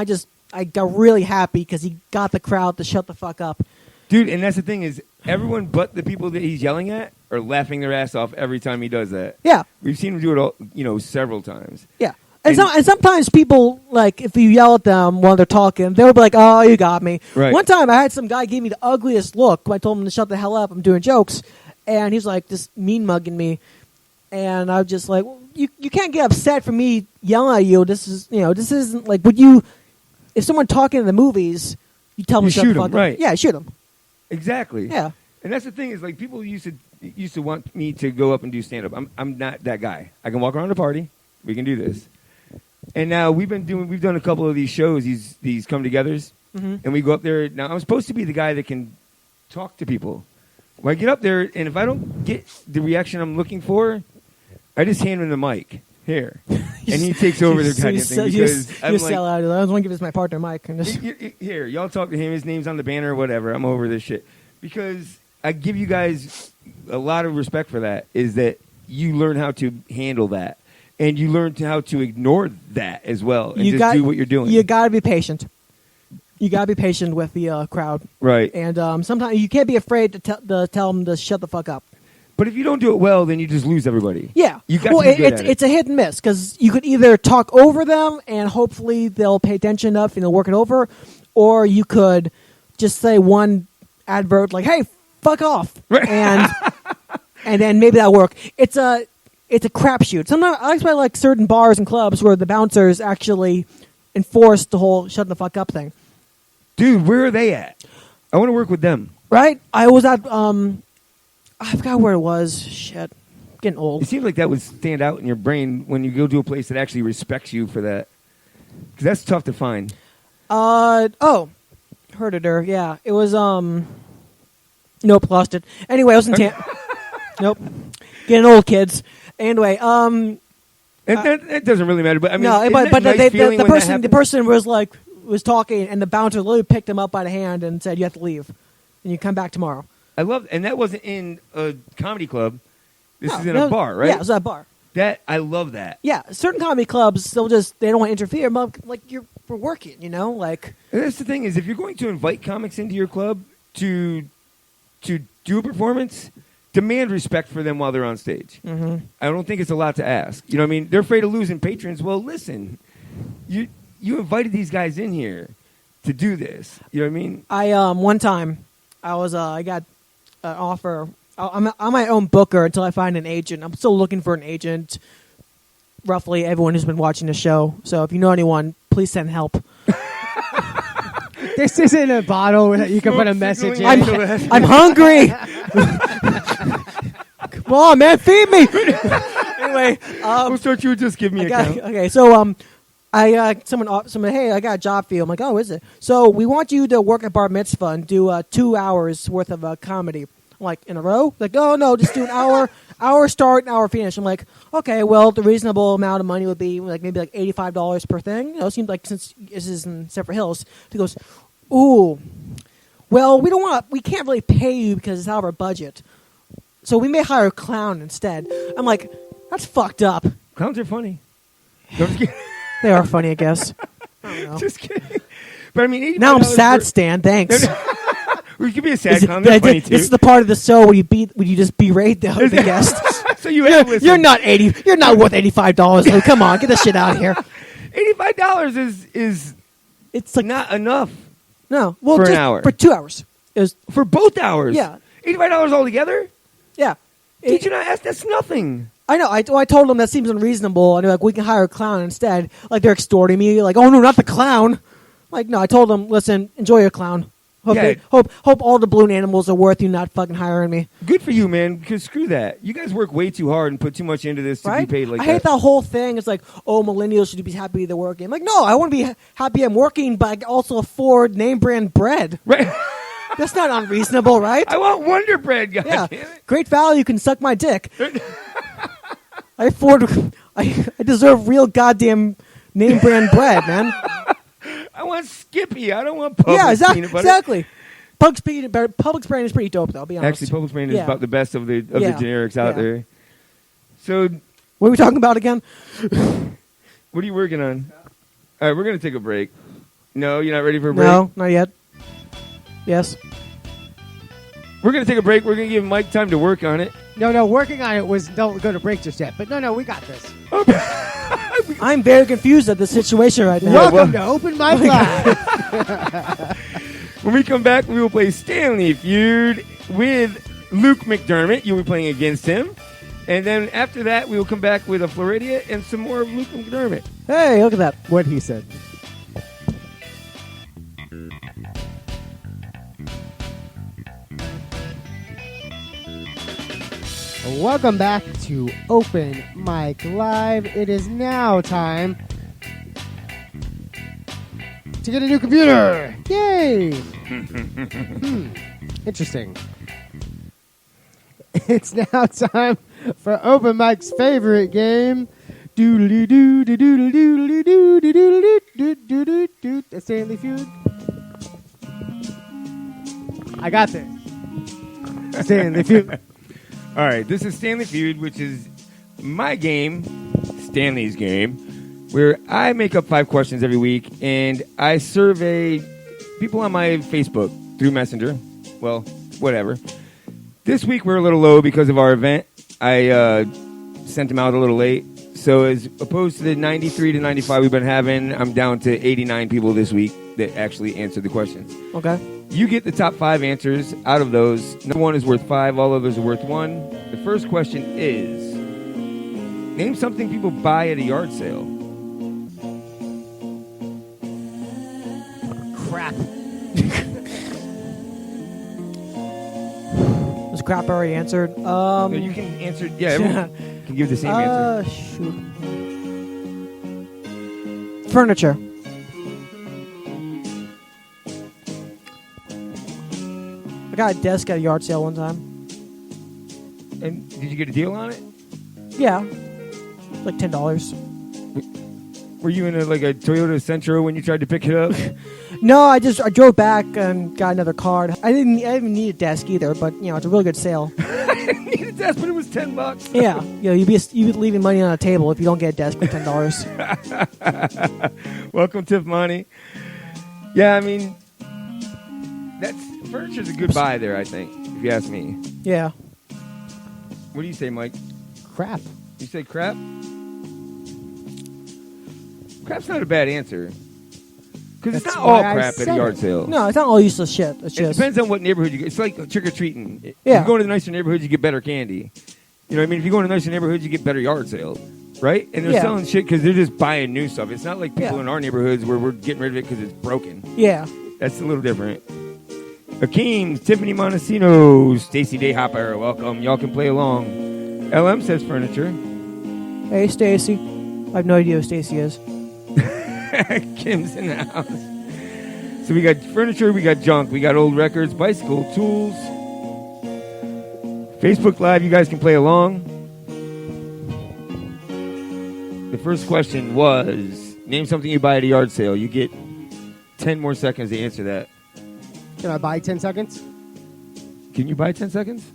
I got really happy because he got the crowd to shut the fuck up. Dude, and that's the thing is, everyone but the people that he's yelling at are laughing their ass off every time he does that. Yeah. We've seen him do it all, several times. Yeah. And sometimes people, like, if you yell at them while they're talking, they'll be like, oh, you got me. Right. One time I had some guy give me the ugliest look when I told him to shut the hell up. I'm doing jokes. And he's like, just mean mugging me. And I was just like, well, you can't get upset for me yelling at you. This isn't like, would you... If someone talking in the movies, you tell them to shut the fuck up. Right. Yeah, shoot them. Exactly. Yeah. And that's the thing is, like, people used to want me to go up and do stand-up. I'm not that guy. I can walk around the party. We can do this. And now we've done a couple of these shows, these come-togethers, and we go up there. Now, I'm supposed to be the guy that can talk to people. When I get up there, and if I don't get the reaction I'm looking for, I just hand him the mic. Here. And he takes over the goddamn thing because I'm like... sell out. I don't want to give this my partner, Mike. And just... Here, y'all talk to him. His name's on the banner or whatever. I'm over this shit. Because I give you guys a lot of respect for that, is that you learn how to handle that. And you learn how to ignore that as well and do what you're doing. You got to be patient. You got to be patient with the crowd. Right. And sometimes you can't be afraid to tell them to shut the fuck up. But if you don't do it well, then you just lose everybody. Yeah. You got to be good at it. It's a hit and miss because you could either talk over them and hopefully they'll pay attention enough and they'll work it over, or you could just say one advert like, "Hey, fuck off," right. and then maybe that'll work. It's a crapshoot. Sometimes I like certain bars and clubs where the bouncers actually enforce the whole "shut the fuck up" thing. Dude, where are they at? I want to work with them. Right? I was at I forgot where it was. Shit. I'm getting old. It seems like that would stand out in your brain when you go to a place that actually respects you for that. Because that's tough to find. Heard it her. Yeah. It was, nope, lost it. Anyway, I was in Tampa. Nope. Getting old, kids. Anyway, it doesn't really matter, but I mean, no, but nice the person was talking, and the bouncer literally picked him up by the hand and said, "You have to leave, and you come back tomorrow." I love, and that wasn't in a comedy club. This is in a bar, right? Yeah, it was at a bar. I love that. Yeah, certain comedy clubs, they don't want to interfere, but like we're working, like. And that's the thing is, if you're going to invite comics into your club to do a performance, demand respect for them while they're on stage. Mm-hmm. I don't think it's a lot to ask. You know what I mean? They're afraid of losing patrons. Well, listen, you invited these guys in here to do this. You know what I mean? I one time I got an offer. I'm my own booker until I find an agent. I'm still looking for an agent. roughly everyone who's been watching the show. So if you know anyone, please send help. This isn't a bottle that you can put a message in. I'm hungry. Come on, man, feed me. Anyway, we'll start you. Just give me a count. Okay, so someone, hey, I got a job for you. I'm like, oh, is it? So we want you to work at Bar Mitzvah and do 2 hours worth of comedy. I'm like, in a row? Like, oh no, just do an hour start, an hour finish. I'm like, okay, well, the reasonable amount of money would be like maybe like $85 per thing. You know, it seems like since this is in Separate Hills, he goes, ooh, well, we can't really pay you because it's out of our budget. So we may hire a clown instead. I'm like, that's fucked up. Clowns are funny. They are funny, I guess. I don't know. Just kidding. But I mean, now I'm sad, Stan. Thanks. We could be a sad clown. They're funny too. This is the part of the show where you just berate the guest. So you're not worth $85. Like, come on, get this shit out of here. $85 is it's like not enough. No, well, for just an hour, for 2 hours. It was for both hours. Yeah, $85 altogether. Yeah, did you not ask? That's nothing. I know. I told them that seems unreasonable, and they're like, we can hire a clown instead. Like they're extorting me. Like, oh no, not the clown. I'm like, no, I told them, listen, enjoy your clown. Hope all the balloon animals are worth you not fucking hiring me. Good for you, man. Because screw that. You guys work way too hard and put too much into this to be paid like that. I hate that whole thing. It's like, oh, millennials should be happy they're working. I'm like, no, I want to be happy I'm working, but I can also afford name brand bread. Right. That's not unreasonable, right? I want Wonder Bread, God damn it. Great value, can suck my dick. I deserve real goddamn name brand bread, man. I want Skippy. I don't want Publix peanut butter. Exactly. Publix brand is pretty dope, though, I'll be honest. Actually, Publix brand is about the best of the generics out there. So, what are we talking about again? What are you working on? All right, we're going to take a break. No, you're not ready for a break? No, not yet. Yes. We're going to take a break. We're going to give Mike time to work on it. No, working on it was don't go to break just yet. But no, we got this. I'm very confused at the situation right now. Welcome to Open Mic Live. When we come back, we will play Stanley Feud with Luke McDermott. You'll be playing against him. And then after that, we will come back with a Floridia and some more of Luke McDermott. Hey, look at that. What he said. Welcome back to Open Mic Live. It is now time to get a new computer. Yay! Interesting. It's now time for Open Mic's favorite game. Doodly-doo, Stanley Feud. I got this. Stanley Feud. All right, this is Stanley Feud, which is my game, Stanley's game, where I make up 5 questions every week, and I survey people on my Facebook through Messenger. Well, whatever. This week we're a little low because of our event. I sent them out a little late. So as opposed to the 93 to 95 we've been having, I'm down to 89 people this week that actually answered the questions. Okay. You get the top 5 answers out of those. Number 1 is worth 5. All others are worth 1. The first question is, name something people buy at a yard sale. Crap. Was crap already answered? No, you can answer. Yeah, everyone can give the same answer. Shoot. Furniture. I got a desk at a yard sale one time. And did you get a deal on it? Yeah, like $10. Were you in a Toyota Centro when you tried to pick it up? No, I drove back and got another card. I didn't even need a desk either, but it's a really good sale. I didn't need a desk, but it was $10. Yeah, you'd be leaving money on a table if you don't get a desk for $10. Welcome, Tiff Money. Yeah, I mean, furniture's a good buy there, I think, if you ask me. Yeah. What do you say, Mike? Crap. You say crap? Crap's not a bad answer. Because it's not all crap at a yard sale. No, it's not all useless shit. It depends on what neighborhood you go. It's like trick-or-treating. Yeah. If you go to the nicer neighborhoods, you get better candy. You know what I mean? If you go to nicer neighborhoods, you get better yard sales. right? And they're Yeah. selling shit because they're just buying new stuff. It's not like people Yeah. in our neighborhoods where we're getting rid of it because it's broken. Yeah. That's a little different. Akeem, Tiffany Montesino, Stacy Dayhopper, welcome. Y'all can play along. LM says furniture. Hey, Stacy. I have no idea who Stacy is. Kim's in the house. So we got furniture, we got junk, we got old records, bicycle, tools. Facebook Live, you guys can play along. The first question was, name something you buy at a yard sale. You get 10 more seconds to answer that. Can I buy 10 seconds? Can you buy 10 seconds?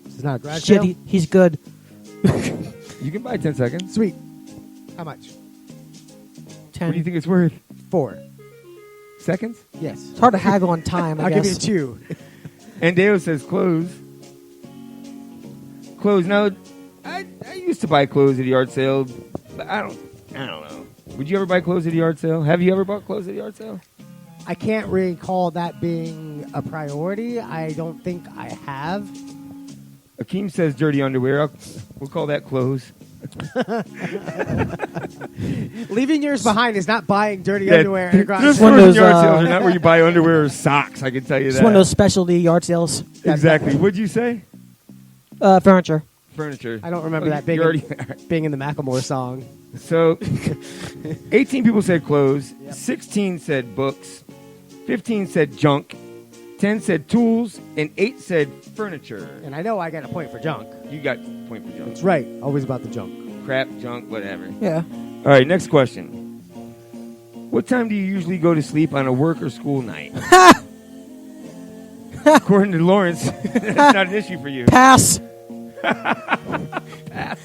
This is not a garage Shit, sale. he's good. You can buy 10 seconds. Sweet. How much? 10. What do you think it's worth? 4 seconds? Yes. It's hard to haggle on time, I I'll guess. give you 2. And Deo says clothes. Clothes. Now, I used to buy clothes at a yard sale, but I don't know. Would you ever buy clothes at a yard sale? Have you ever bought clothes at a yard sale? I can't recall that being a priority. I don't think I have. Akeem says dirty underwear. We'll call that clothes. Leaving yours behind is not buying dirty underwear at a garage This sale. one of those yard sales are not where you buy underwear or socks. I can tell you It's that. one of those specialty yard sales. Exactly. What'd you say? Furniture. Furniture. I don't remember that being in the Macklemore song. So, 18 people said clothes. 16 said books. 15 said junk. 10 said tools. And 8 said furniture. And I know I got a point for junk. You got a point for junk. That's right. Always about the junk. Crap, junk, whatever. Yeah. All right, next question. What time do you usually go to sleep on a work or school night? According to Lawrence, that's not an issue for you. Pass. Pass.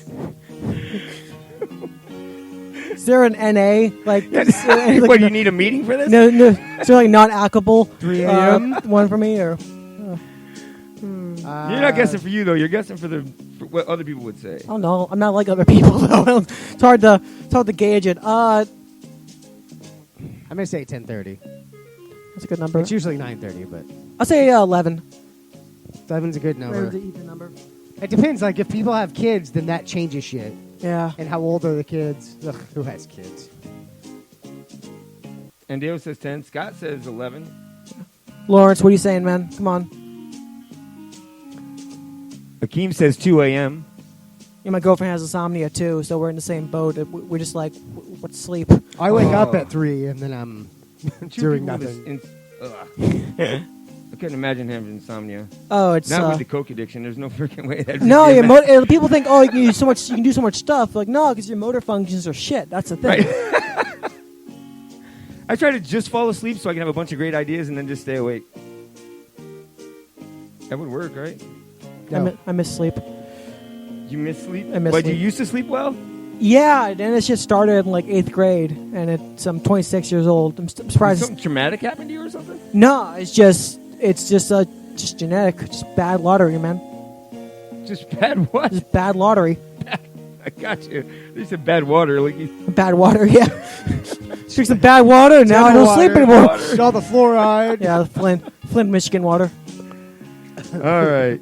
Is there an NA? Like, what, you need a meeting for this? No. Is there like non-applicable 3 a.m.? one for me? Or You're not guessing for you, though. You're guessing for what other people would say. I don't know. I'm not like other people, though. It's hard to gauge it. I'm going to say 10:30. That's a good number. It's usually 9:30, but I'll say 11. 11's a good number. Or the even number. It depends. Like, if people have kids, then that changes shit. Yeah. And how old are the kids? Ugh, who has kids? And Dale says 10. Scott says 11. Lawrence, what are you saying, man? Come on. Akeem says 2 a.m. Yeah, my girlfriend has insomnia, too, so we're in the same boat. We're just like, what's sleep? I wake up at 3, and then I'm doing people nothing. I couldn't imagine having insomnia. Oh, it's not with the coke addiction. There's no freaking way. No, people think, oh, you can do so much. You can do so much stuff. Like, no, because your motor functions are shit. That's the thing. Right. I try to just fall asleep so I can have a bunch of great ideas and then just stay awake. That would work, right? No. I miss sleep. You miss sleep? I miss But sleep. you used to sleep well? Yeah, and this shit started in like 8th grade, and I'm 26 years old. I'm surprised. Did something traumatic happened to you or something? No, it's just genetic, just bad lottery, man. Just bad what? Just bad lottery. I got you. They said bad water. Like bad water, yeah. Drink some bad water, and now I don't sleep anymore. All the fluoride. Yeah, Flint, Michigan water. All right.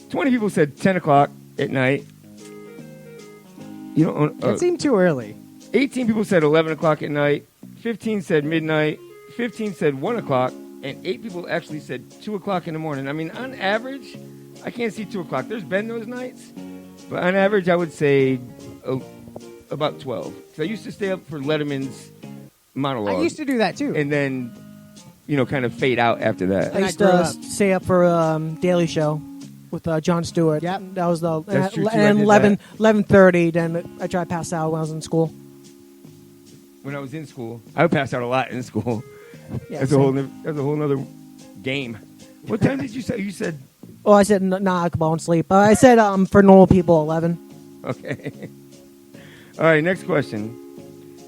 20 people said 10 o'clock at night. You don't. That seemed too early. 18 people said 11 o'clock at night. 15 said midnight. 15 said 1 o'clock. And 8 people actually said 2 o'clock in the morning. I mean, on average, I can't see 2 o'clock. There's been those nights. But on average, I would say about 12. Because I used to stay up for Letterman's monologue. I used to do that, too. And then, kind of fade out after that. I used to stay up for Daily Show with Jon Stewart. Yep. That was the... That's true, too. And I did 11:30, then I tried to pass out when I was in school. When I was in school, I would pass out a lot in school. Yeah, that's a whole other game. What time did you say? You said... Oh, I said alcohol and sleep. I said for normal people, 11. Okay. All right, next question.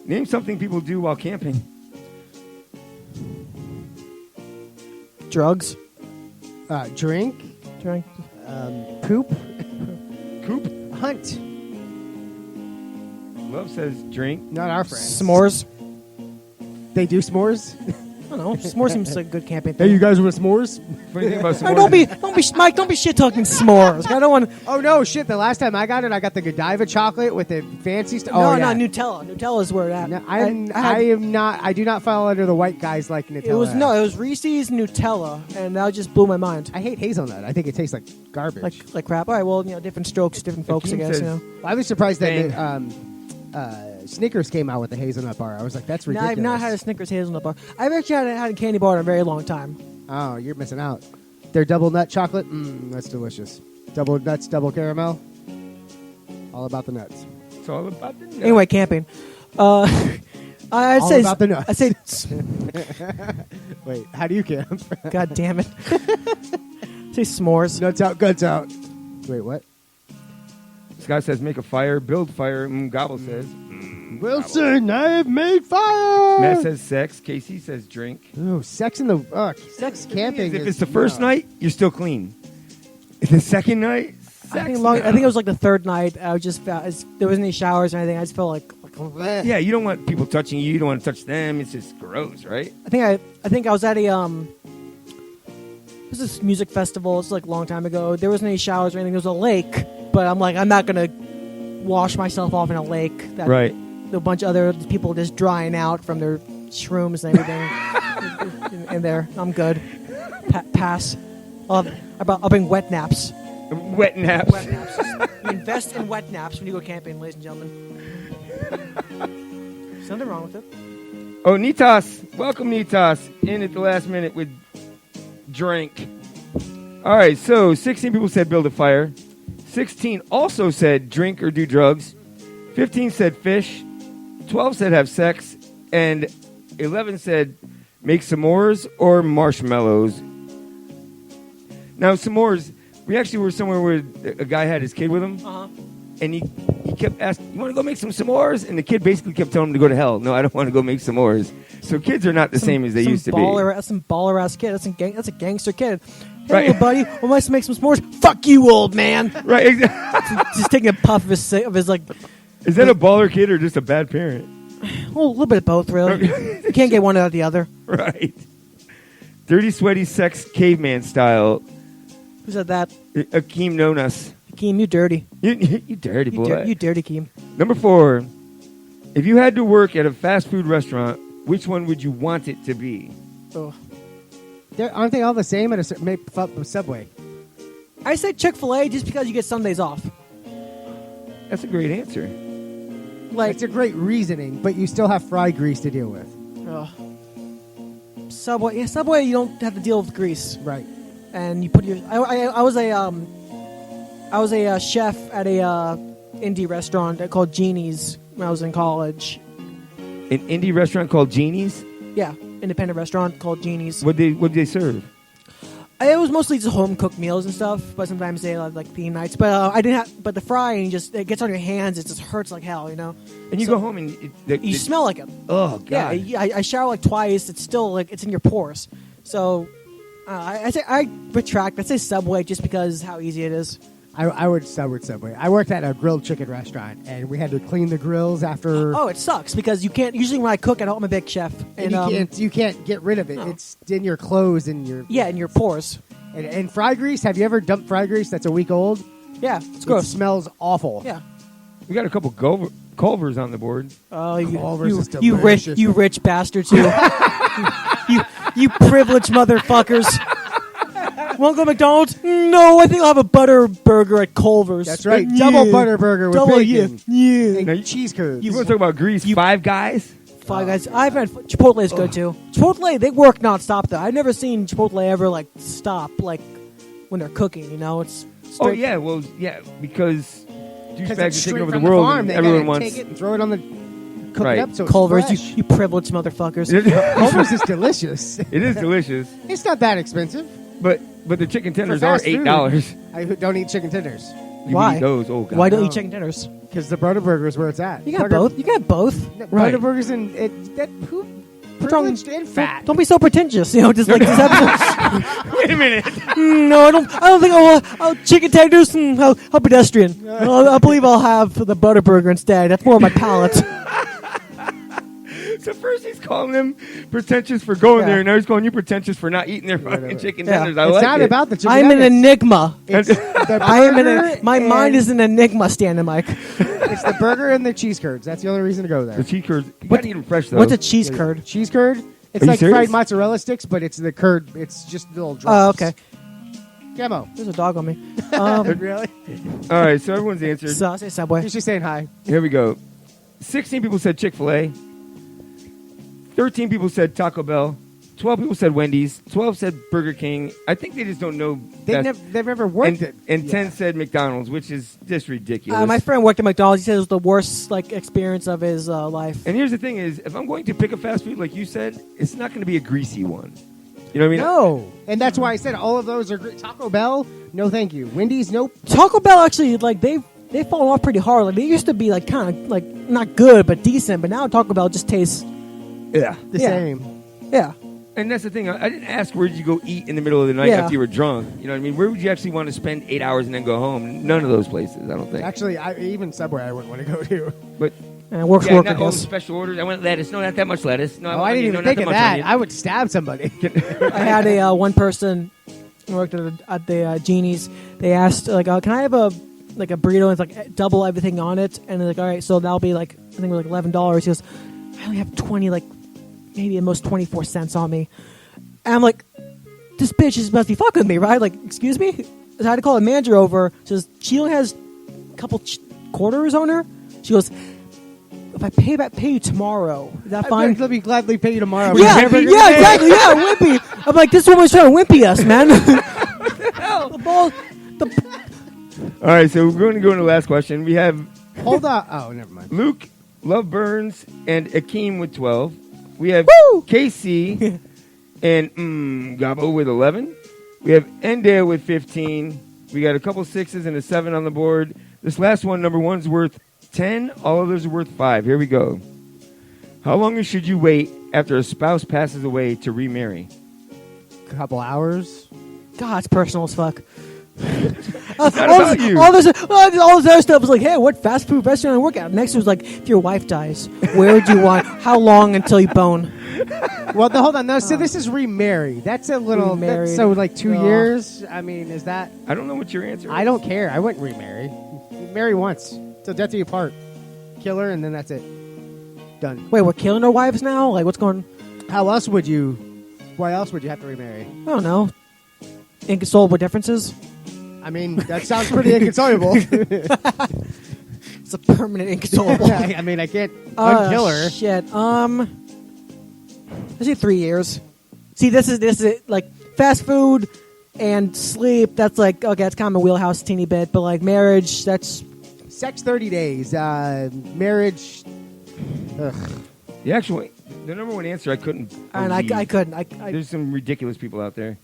Name something people do while camping. Drugs. Drink. Poop. Coop. Hunt. Love says drink. Not our friends. S'mores. They do s'mores? I don't know. S'mores seems like a good camping Hey, thing. you guys want s'mores? Funny thing about Hey, s'mores. Mike, don't be shit talking s'mores. I don't want. Oh no, shit! The last time I got it, I got the Godiva chocolate with the fancy stuff. No, Oh, yeah. Nutella. Nutella is where it at. No, I am not. I do not fall under the white guys like Nutella. It was Reese's Nutella, and that just blew my mind. I hate hazelnut. I think it tastes like garbage. Like crap. All right, well, different strokes, different folks, I Akeem guess. says- I was surprised that Snickers came out with the hazelnut bar. I was like, that's No, ridiculous. I've not had a Snickers hazelnut bar. I've actually had a candy bar in a very long time. Oh, you're missing out. Their double nut chocolate, that's delicious. Double nuts, double caramel. All about the nuts. It's all about the nuts. Anyway, camping. I'd All say about the nuts. I'd say. Wait, how do you camp? God damn it. Say s'mores. Nuts out, guts out. Wait, what? Scott says, make a fire, build fire. Gobble says. Wilson, I've made fire. Matt says sex. Casey says drink. Oh, sex in the sex camping. If it's the first night, you're still clean. The second night, I think it was like the third night. I was just there wasn't any showers or anything. I just felt like yeah, you don't want people touching you. You don't want to touch them. It's just gross, right? I think I was at a this is music festival. It's like a long time ago. There wasn't any showers or anything. There was a lake, but I'm like, I'm not gonna wash myself off in a lake. That, right. A bunch of other people just drying out from their shrooms and everything in there. I'm good. Pass. I'll bring wet naps. Wet naps. Wet naps. You invest in wet naps when you go camping, ladies and gentlemen. There's nothing wrong with it. Oh, Nitas. Welcome, Nitas. In at the last minute with drink. All right, so 16 people said build a fire. 16 also said drink or do drugs. 15 said fish. 12 said have sex. And 11 said make s'mores or marshmallows. Now, s'mores, we actually were somewhere where a guy had his kid with him. Uh-huh. And he kept asking, you want to go make some s'mores? And the kid basically kept telling him to go to hell. No, I don't want to go make s'mores. So kids are not the same as they used to be. Some baller-ass kid. That's a gangster kid. Hey, Right. little buddy, we might make some s'mores. Fuck you, old man. Right, exactly. Just taking a puff of his like... Is that a baller kid or just a bad parent? Well, a little bit of both, really. You can't get one out of the other. Right. Dirty, sweaty, sex, caveman style. Who said that? Akeem Nonas. Akeem, you dirty. You dirty boy. You dirty, Akeem. Number 4. If you had to work at a fast food restaurant, which one would you want it to be? Oh. Aren't they all the same at a Subway? I say Chick-fil-A just because you get Sundays off. That's a great answer. It's a great reasoning, but you still have fry grease to deal with. Subway. Yeah, Subway, you don't have to deal with grease. Right. And you put your... I was a chef at a indie restaurant called Genie's when I was in college. An indie restaurant called Genie's? Yeah, independent restaurant called Genie's. What did they serve? It was mostly just home cooked meals and stuff, but sometimes they had like theme nights. But I didn't have. But the frying it gets on your hands. It just hurts like hell, you know. And you go home and you smell like it. Oh god. Yeah, I shower like twice. It's still like it's in your pores. So I retract. I say Subway just because how easy it is. I would Subway. I worked at a grilled chicken restaurant, and we had to clean the grills after. Oh, it sucks because you can't. Usually, when I cook, I'm a big chef, and you can't get rid of it. No. It's in your clothes and your in your pores. And fry grease. Have you ever dumped fry grease that's a week old? Yeah, it's gross. It smells awful. Yeah, we got a couple Culvers on the board. Oh, you rich bastards! You privileged motherfuckers. Want to go to McDonald's? No, I think I'll have a butter burger at Culver's. That's right. Double butter burger with bacon. Yeah. And cheese curds. You want to talk about grease? Five Guys? Five Guys. I've had Chipotle is good too. Chipotle, they work nonstop though. I've never seen Chipotle ever like stop like when they're cooking. You know, it's. Oh yeah, well yeah, because douchebags are taking over the from world. Farm, and everyone wants take it and throw it on the cook right. it up. So Culver's, it's you privileged motherfuckers. Culver's is delicious. It is delicious. It's not that expensive. But the chicken tenders are $8. I don't eat chicken tenders. Why? Eat those? Oh god. Why don't you eat chicken tenders? Because the Burger is where it's at. You got both. You got both. Right. Burgers and who privileged and fat. Don't be so pretentious. You know, just like this episode. Wait a minute. No, I don't think I'll chicken tenders and how pedestrian. I believe I'll have the Burger instead. That's more of my palate. So first he's calling them pretentious for going there, and now he's calling you pretentious for not eating their fucking chicken tenders. I It's like not it. about the chicken I'm an nuggets. enigma. It's the I am burger my mind and- is an enigma, Stanley Mike. It's the burger and the cheese curds. That's the only reason to go there. The cheese curds. You gotta eat them fresh though. What's a cheese curd? Cheese curd? It's Are you like serious? fried mozzarella sticks, but it's the curd. It's just little Oh, drops. okay. Camo. There's a dog on me. Really? All right, so everyone's answered. So, say Subway. He's just saying hi. Here we go. 16 people said Chick-fil-A. 13 people said Taco Bell. 12 people said Wendy's. 12 said Burger King. I think they just don't know. They've never worked it. And 10 said McDonald's, which is just ridiculous. My friend worked at McDonald's. He said it was the worst experience of his life. And here's the thing is, if I'm going to pick a fast food, like you said, it's not going to be a greasy one. You know what I mean? No. And that's why I said all of those are great. Taco Bell, no thank you. Wendy's, nope. Taco Bell actually, they've fallen off pretty hard. Like they used to be kind of not good but decent, but now Taco Bell just tastes the same. Yeah. And that's the thing. I didn't ask where did you go eat in the middle of the night after you were drunk. You know what I mean? Where would you actually want to spend 8 hours and then go home? None of those places, I don't think. Actually, even Subway I wouldn't want to go to. But work, not I all the guess. special orders. I want lettuce. No, not that much lettuce. No, I didn't even think of that. I would stab somebody. I had a one person who worked at the Genie's. They asked can I have a burrito and it's double everything on it? And they're like, all right, so that'll be I think it was $11. He goes, I only have 20, maybe at most 24 cents on me. And I'm like, this bitch is must be fucking with me, right? Excuse me? So I had to call a manager over. She says, she only has a couple quarters on her. She goes, if I pay you tomorrow, is that fine? Let me gladly pay you tomorrow. Yeah, exactly. Yeah, wimpy. I'm like, this woman's trying to wimpy us, man. What the hell? The ball. All right, so we're going to go into the last question. We have... Hold on. Oh, never mind. Luke, Love Burns, and Akeem with 12. We have KC and Gabo with 11. We have Endale with 15. We got a couple 6s and a 7 on the board. This last one, number 1's worth 10. All of those are worth 5. Here we go. How long should you wait after a spouse passes away to remarry? A couple hours. God, it's personal as fuck. All this other stuff was like, hey, what fast food restaurant I work at? Next was if your wife dies, where would you want? How long until you bone? Well, hold on. No, so this is remarry. That's a little. Remarried. So 2 years. I mean, is that? I don't know what your answer is. I don't care. I wouldn't remarry. Marry once till death do you part. Kill her and then that's it. Done. Wait, we're killing our wives now? What's going? How else would you? Why else would you have to remarry? I don't know. Inconsolable differences. I mean, that sounds pretty inconsolable. It's a permanent inconsolable. I mean, I can't unkill her. Shit. I say 3 years. See, this is it. Fast food and sleep. That's okay. It's kind of a wheelhouse, teeny bit. But marriage, that's sex 30 days. Marriage. Ugh. The number one answer I couldn't. And I couldn't. There's some ridiculous people out there.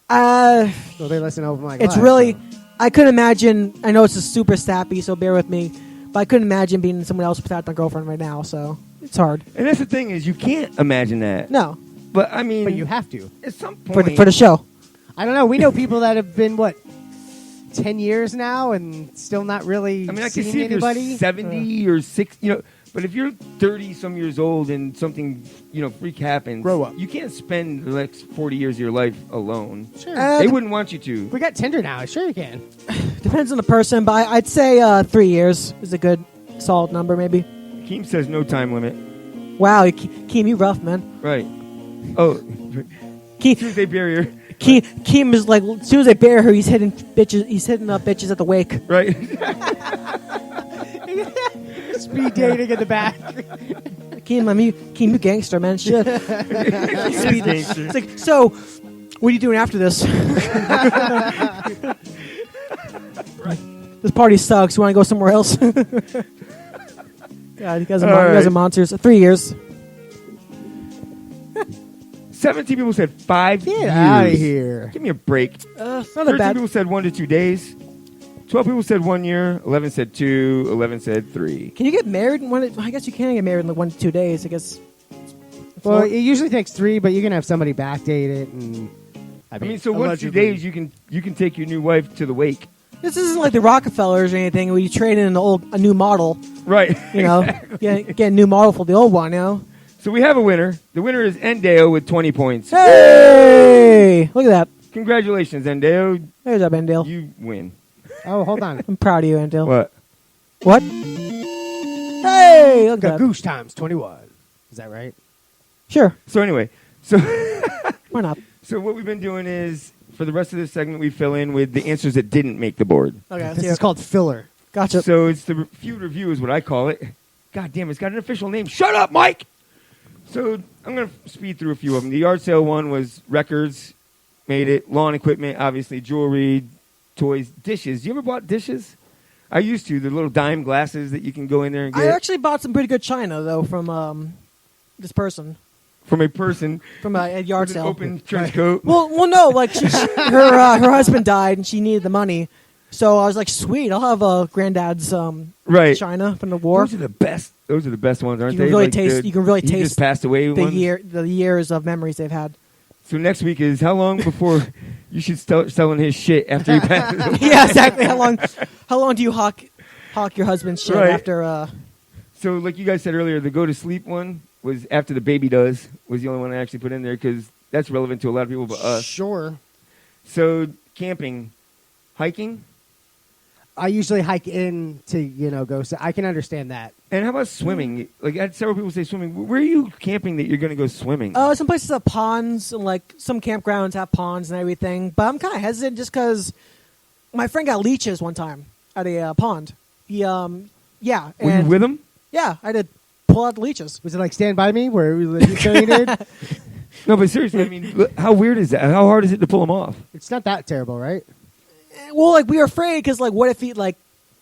So they listen over my. It's really. I couldn't imagine. I know it's a super sappy, so bear with me. But I couldn't imagine being someone else without my girlfriend right now. So it's hard. And that's the thing is, you can't imagine that. No. But I mean, but you have to at some point for the show. I don't know. We know people that have been 10 years now and still not really. I mean, I can seeing see if anybody. you're 70 or 60, But if you're 30-some years old and something, freak happens, grow up. You can't spend the next 40 years of your life alone. Sure. They wouldn't want you to. We got Tinder now. Sure you can. Depends on the person, but I'd say 3 years is a good, solid number, maybe. Keem says no time limit. Wow, Keem, you rough, man. Right. Oh, Tuesday barrier. Keem is as soon as I bury her, he's hitting bitches. He's hitting up bitches at the wake. Right. Speed dating in the back. Keem, you gangster, man. Shit. Speed gangster. It's so, what are you doing after this? This party sucks. You want to go somewhere else? God, you guys are monsters. 3 years. 17 people said 5 years. Get out of here. Give me a break. Not 13 bad. people said 1 to 2 days. 12 people said 1 year. 11 said 2. 11 said 3. Can you get married in I guess you can get married in 1 to 2 days. I guess. Well, it usually takes 3, but you can have somebody backdate it, and I mean, so 1 to 2 days you can take your new wife to the wake. This isn't like the Rockefellers or anything where you trade in a new model. Right. Exactly. Get a new model for the old one, So we have a winner. The winner is Endeo with 20 points. Hey! Look at that. Congratulations, Endeo. There's up, Endale. You win. Oh, hold on. I'm proud of you, Endale. What? What? Hey! Look at that. Goose times 21. Is that right? Sure. So anyway, so why not? So what we've been doing is, for the rest of this segment, we fill in with the answers that didn't make the board. Okay. This is called filler. Gotcha. So it's the Feud review is what I call it. God damn, it's got an official name. Shut up, Mike! So I'm going to speed through a few of them. The yard sale one was records, made it. Lawn equipment, obviously. Jewelry, toys, dishes. You ever bought dishes? I used to. The little dime glasses that you can go in there and get. I actually bought some pretty good china, though, from this person. From a person. From a yard with an sale. open trench coat. Well, no. Like her husband died, and she needed the money. So I was like, sweet, I'll have granddad's china from the war. Those are the best. Those are the best ones, aren't You can they? really Like taste. You can really he taste just passed away. the ones. the years of memories they've had. So next week is how long before you should start selling his shit after he passes away? Yeah, exactly. How long do you hawk your husband's shit after? So like you guys said earlier, the go to sleep one was after the baby does was the only one I actually put in there because that's relevant to a lot of people but us. Sure. So camping, hiking. I usually hike in to, go. So I can understand that. And how about swimming? Like I had several people say swimming. Where are you camping that you're going to go swimming? Some places have ponds and like some campgrounds have ponds and everything. But I'm kind of hesitant just because my friend got leeches one time at a pond. He Were you with him? Yeah, I did pull out the leeches. Was it like Stand By Me where you did? No, but seriously, I mean, how weird is that? How hard is it to pull them off? It's not that terrible, right? Well, like we were afraid because like what if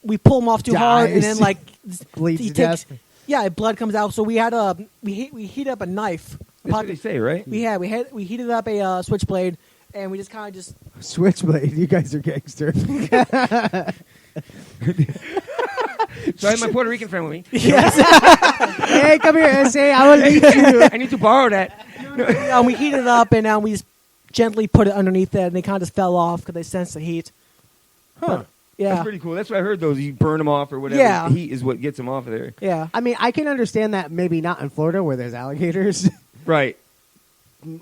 we pull him off too hard and then like bleeds to death? Yeah, blood comes out. So we had we heated up a knife. That's what they say, right? We heated up a switchblade and we just kind of just switchblade. You guys are gangster. So I had my Puerto Rican friend with me. Yes. Hey, come here and say I will lead you. I need to borrow that. And we heated it up and now we just gently put it underneath it and they kind of just fell off because they sensed the heat. Huh. But, yeah. That's pretty cool. That's what I heard, those. You burn them off or whatever. Yeah. The heat is what gets them off of there. Yeah. I mean, I can understand that maybe not in Florida where there's alligators. Right.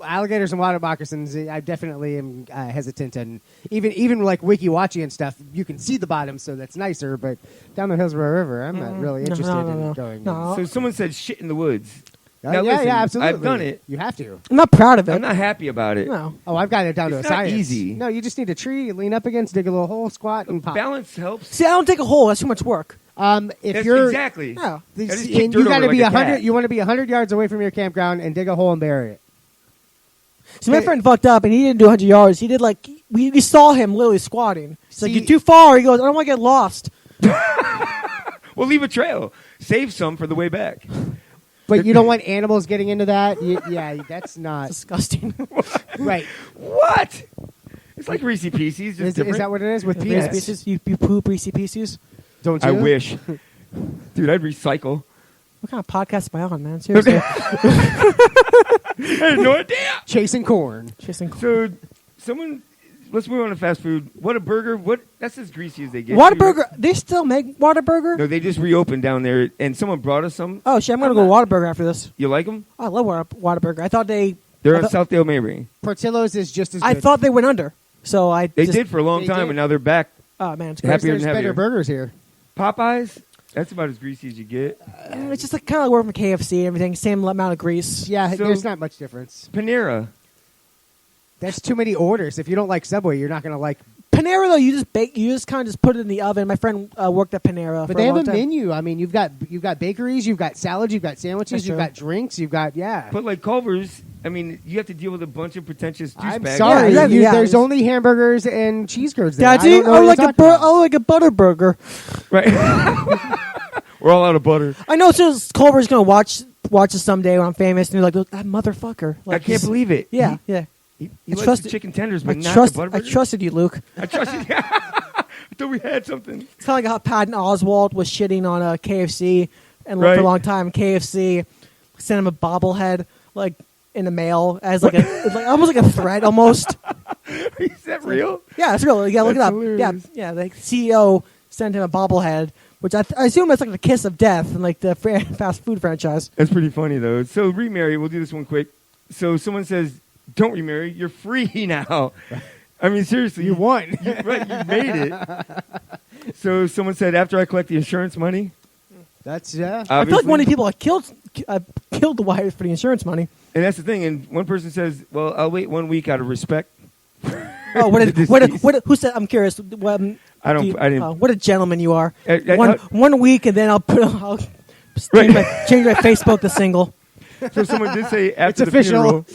Alligators and water moccasins, I definitely am hesitant. And even like Wiki Watchy and stuff, you can see the bottom, so that's nicer. But down the Hillsborough River, I'm not really interested in going. No. So someone said shit in the woods. Now, yeah, listen, absolutely. I've done it. You have to. I'm not proud of it. I'm not happy about it. No. Oh, I've got it down to a It's not science. easy. No, you just need a tree, lean up against, dig a little hole, squat, and pop. Balance helps. See, I don't take a hole. That's too much work. If That's you're exactly. Yeah. I just and kick dirt you got to over be like a 100. cat. You want to be 100 yards away from your campground and dig a hole and bury it. So my friend fucked up and he didn't do 100 yards. He did like we saw him literally squatting. He's like, "You're too far." He goes, "I don't want to get lost." Well, leave a trail. Save some for the way back. But you don't want animals getting into that. Yeah, that's not disgusting. Right. What? It's like Reese Pieces. Is that what it is with Reese peanuts? Pieces? You poop Reese Pieces? Don't you? I wish. Dude, I'd recycle. What kind of podcast am I on, man? Seriously. I had no idea. Chasing corn. So, let's move on to fast food. Whataburger. That's as greasy as they get. Whataburger. They still make Whataburger? No, they just reopened down there, and someone brought us some. Oh, shit, I'm going to go Whataburger after this. You like them? I love Whataburger. I thought They're on Southdale Mabry. Portillo's is just as good. I thought they went under. So They did for a long time, and now they're back. Oh, man. It's great. Happier There's than better happier. burgers here. Popeyes. That's about as greasy as you get. It's just like kind of work from KFC and everything. Same amount of grease. Yeah, So- there's not much difference. Panera. That's too many orders. If you don't like Subway, you're not going to like. Panera though, you just bake. You just kind of just put it in the oven. My friend worked at Panera. But for they a have long a time. menu. I mean, you've got bakeries, you've got salads, you've got sandwiches, That's you've true. got drinks, you've got But like Culver's, I mean, you have to deal with a bunch of pretentious I'm douchebags. sorry, Yeah, you- yeah. there's only hamburgers and cheese curds there. Daddy, I don't know what you're talking about. like a butter burger. Right. We're all out of butter. I know. It's Culver's gonna watch us someday when I'm famous, and you're like, that motherfucker. Like, I can't believe it. Yeah, yeah. He I likes trusted- the chicken tenders, but I not trust. the butter I burger? trusted you, Luke. I trusted you. I thought we had something. It's kind of like how Patton Oswalt was shitting on KFC, and for Right. a long time KFC sent him a bobblehead like in the mail as like almost like a threat almost. Is that real? Yeah, it's real. Yeah, look That's it up. hilarious. Yeah. The CEO sent him a bobblehead which I assume that's like the kiss of death in like the fast food franchise. That's pretty funny, though. So remarry, we'll do this one quick. So someone says, don't remarry, you're free now. I mean, seriously. You won. You made it. So someone said, after I collect the insurance money. That's, I feel like one of the people killed the wife for the insurance money. And that's the thing. And one person says, well, I'll wait 1 week out of respect. Oh, who said? I'm curious. I didn't. What a gentleman you are. 1 week, and then I'll change my Facebook to single. So someone did say after the funeral.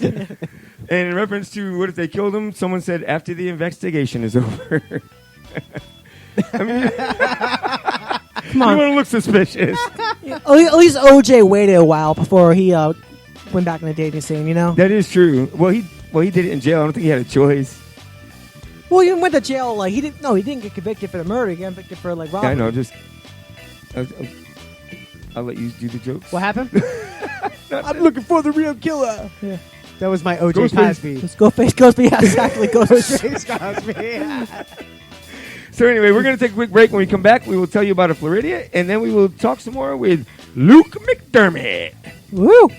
And in reference to what if they killed him, someone said after the investigation is over. I mean, come on. You want to look suspicious. At least OJ waited a while before he went back in the dating scene. You know. That is true. Well, he did it in jail. I don't think he had a choice. Well, he went to jail. Like he didn't get convicted for the murder. He got convicted for like robbery. Yeah, I know. Just I'll let you do the jokes. What happened? I'm looking for the real killer. Yeah. That was my OJ Cosby. Ghostface Cosby. Yeah, exactly. Ghostface Cosby. So anyway, we're going to take a quick break. When we come back, we will tell you about a Floridia, and then we will talk some more with Luke McDermott. Woo!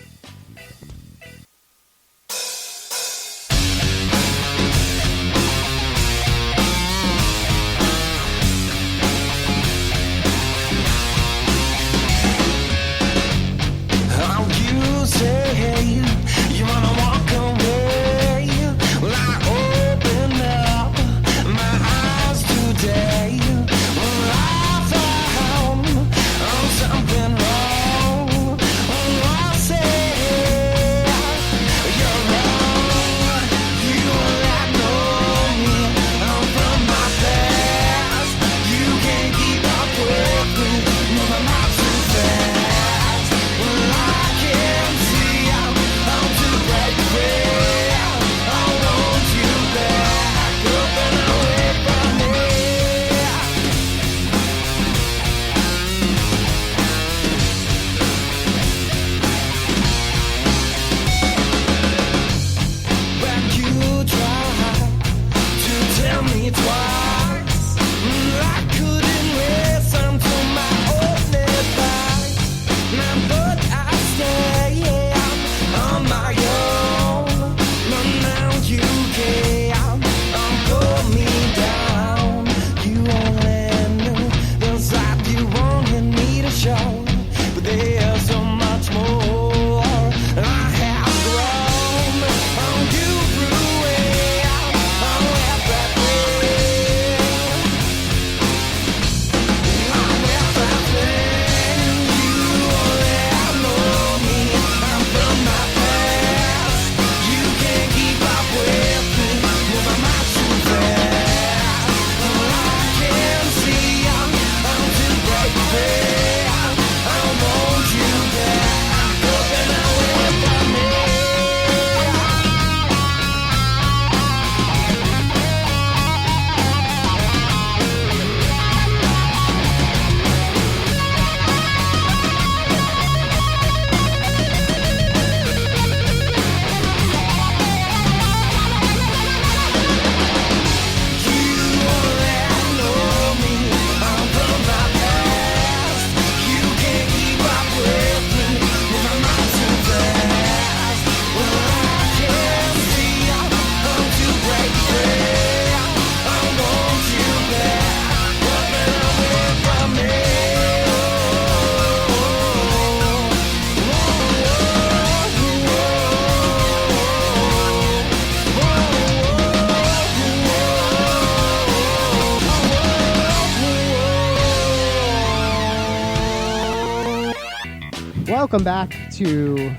Welcome back to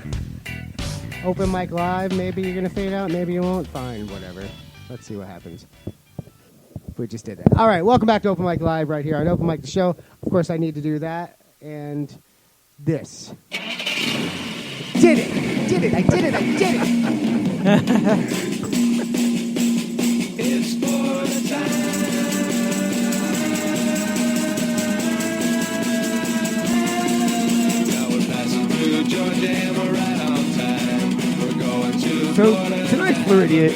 Open Mic Live. Maybe you're going to fade out, maybe you won't. Fine, whatever. Let's see what happens. We just did that. All right, welcome back to Open Mic Live right here on Open Mic the Show. Of course, I need to do that and this. Did it! I did it! I did it! I did it! It's for the time. So tonight's Floridia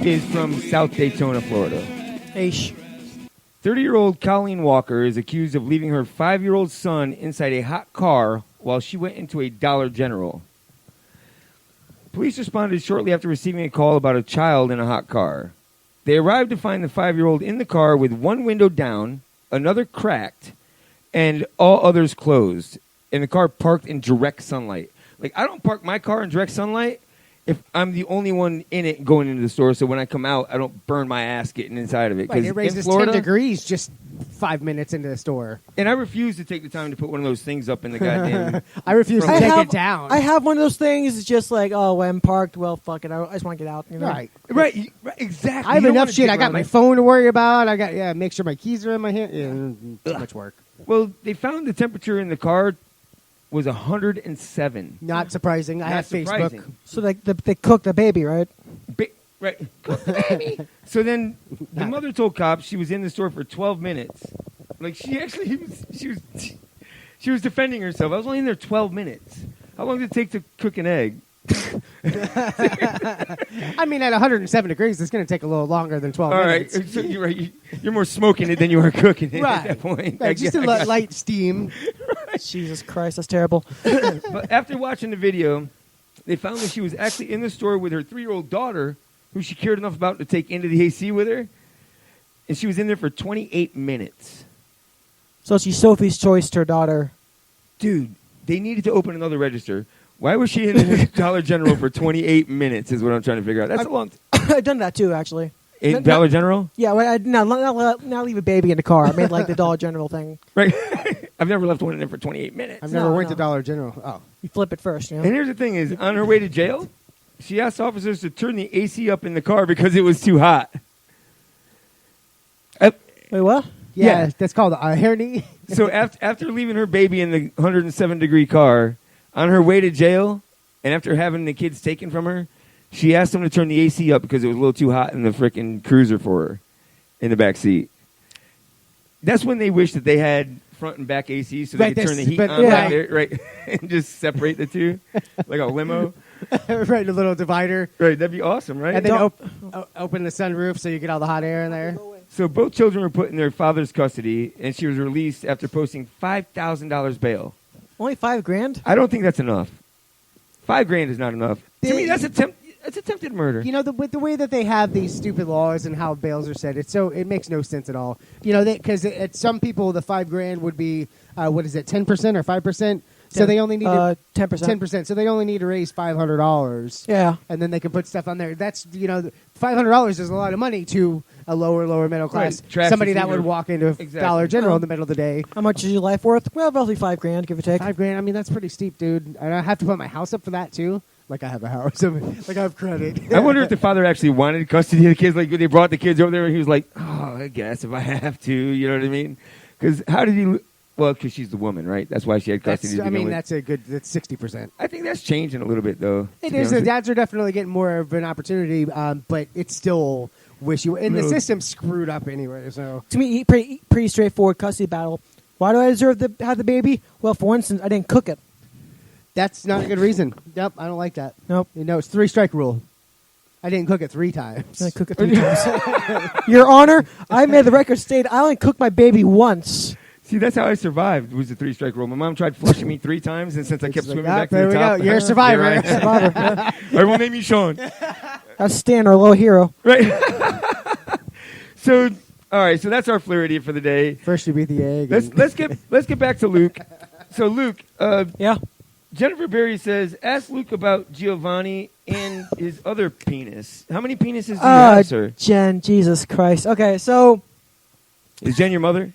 is from South Daytona, Florida. Aish. 30-year-old Colleen Walker is accused of leaving her 5-year-old son inside a hot car while she went into a Dollar General. Police responded shortly after receiving a call about a child in a hot car. They arrived to find the 5-year-old in the car with one window down, another cracked, and all others closed, and the car parked in direct sunlight. Like, I don't park my car in direct sunlight if I'm the only one in it going into the store, so when I come out, I don't burn my ass getting inside of it. Right, it raises Florida, 10 degrees just 5 minutes into the store. And I refuse to take the time to put one of those things up in the goddamn... I refuse to take it down. I have one of those things. It's just like, oh, when I'm parked, well, fuck it. I just want to get out. You know? Right, exactly. I have enough shit. I got my phone to worry about. I got, make sure my keys are in my hand. Yeah, too much work. Well, they found the temperature in the car was 107. Not surprising. I have Facebook. So they cooked the baby, right? Right. Cook the baby. So then the mother told cops she was in the store for 12 minutes. Like, she was defending herself. I was only in there 12 minutes. How long did it take to cook an egg? I mean, at 107 degrees, it's going to take a little longer than 12 minutes. All right. So you're right. You're more smoking it than you are cooking it at that point. Right, just a light steam. Jesus Christ, that's terrible. But after watching the video, they found that she was actually in the store with her 3-year-old daughter, who she cared enough about to take into the AC with her. And she was in there for 28 minutes. So she's Sophie's choice to her daughter. Dude, they needed to open another register. Why was she in the Dollar General for 28 minutes is what I'm trying to figure out. That's a long time. I've done that too, actually. In Dollar General? Yeah, well, not leave a baby in the car. I made like the Dollar General thing. Right. I've never left one in there for 28 minutes. I've never went to Dollar General. Oh. You flip it first, you know? And here's the thing is, on her way to jail, she asked officers to turn the AC up in the car because it was too hot. Wait, what? Yeah, that's called a hernia. So after leaving her baby in the 107-degree car, on her way to jail, and after having the kids taken from her, she asked them to turn the AC up because it was a little too hot in the frickin' cruiser for her in the back seat. That's when they wish that they had front and back AC so they could turn the heat on back there, right, and just separate the two like a limo. Right, a little divider. Right, that'd be awesome, right? And then open the sunroof so you get all the hot air in there. So both children were put in their father's custody, and she was released after posting $5,000 bail. Only $5,000? I don't think that's enough. $5,000 is not enough. To me, that's attempted murder. You know, with the way that they have these stupid laws and how bails are set, it makes no sense at all. You know, because some people the $5,000 would be 10% or 5%. So they only need 10%. 10%. So they only need to raise $500. Yeah, and then they can put stuff on there. That's $500 is a lot of money to a lower middle class somebody that would walk into Dollar General in the middle of the day. How much is your life worth? Well, roughly $5,000, give or take. $5,000. I mean, that's pretty steep, dude. And I have to put my house up for that too. Like I have a house. Like I have credit. I wonder if the father actually wanted custody of the kids. Like they brought the kids over there, and he was like, "Oh, I guess if I have to," you know what I mean? Because how did he? Well, because she's the woman, right? That's why she had custody. That's 60%. I think that's changing a little bit, though. It is. The dads are definitely getting more of an opportunity, but it's still wishy-washy. And the system's screwed up anyway. So to me, pretty straightforward custody battle. Why do I deserve to have the baby? Well, for instance, I didn't cook it. That's not a good reason. Yep, I don't like that. Nope. It's 3-strike rule. I didn't cook it 3 times. I cook it 3 times. Your Honor, I made the record state I only cooked my baby once. See, that's how I survived, was the 3-strike rule. My mom tried flushing me 3 times, and since I kept swimming back to the top... Go. You're a survivor. Everyone name me Sean. That's Stan, our low hero. Right. So, all right, so that's our Floridian for the day. First you beat the egg. Let's get back to Luke. So, Luke... yeah? Jennifer Berry says, ask Luke about Giovanni and his other penis. How many penises do you have, sir? Jen, Jesus Christ. Okay, so... Is Jen your mother?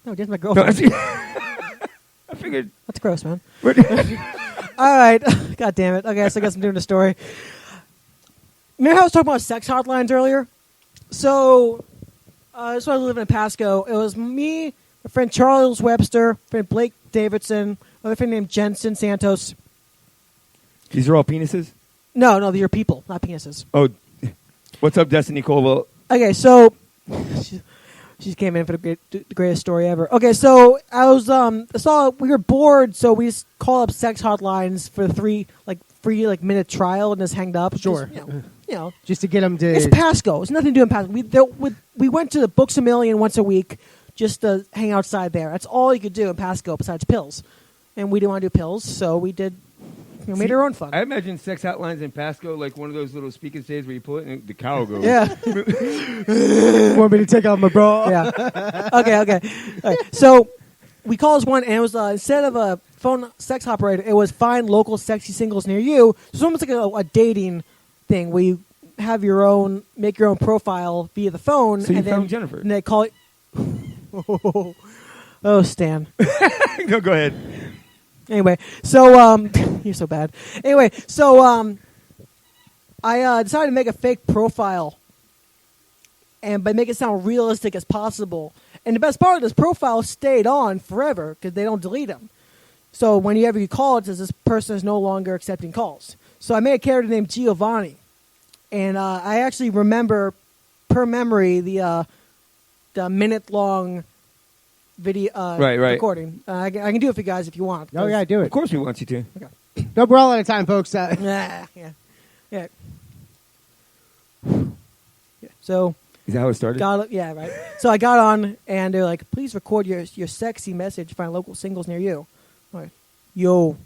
No, Jen's my girlfriend. No, I figured. That's gross, man. All right. God damn it. Okay, so I guess I'm doing the story. Remember how I was talking about sex hotlines earlier? So I was living in Pasco. It was me, my friend Charles Webster, my friend Blake Davidson, another friend named Jensen Santos. These are all penises? No, these are people, not penises. Oh, what's up, Destiny Colwell? Okay, so... She came in for the greatest story ever. Okay, so I was we were bored, so we just called up sex hotlines for free minute trial and just hanged up. Sure. Just, just to get them to. It's Pasco. It's nothing to do in Pasco. We went to the Books A Million once a week just to hang outside there. That's all you could do in Pasco besides pills. And we didn't want to do pills, so we did. Made our own fun. I imagine sex hotlines in Pasco like one of those little speaking stays where you pull it and the cow goes. Yeah. Want me to take off my bra? Yeah. Okay. All right. So we called one, and it was instead of a phone sex operator, it was find local sexy singles near you. So it's almost like a dating thing where you have make your own profile via the phone. So you and found then, Jennifer. And they call it. Oh, Stan. No, go ahead. Anyway, so you're so bad. Anyway, so I decided to make a fake profile, and by make it sound realistic as possible. And the best part of this profile stayed on forever because they don't delete them. So whenever you call, it says this person is no longer accepting calls. So I made a character named Giovanni, and I actually remember per memory the minute-long video recording. I can do it for you guys if you want. Oh, yeah, do it. Of course we want you to. Okay. No, we're all out of time, folks. Yeah. So is that how it started? Yeah, right. So I got on, and they're like, "Please record your sexy message. Find local singles near you." I'm like, yo,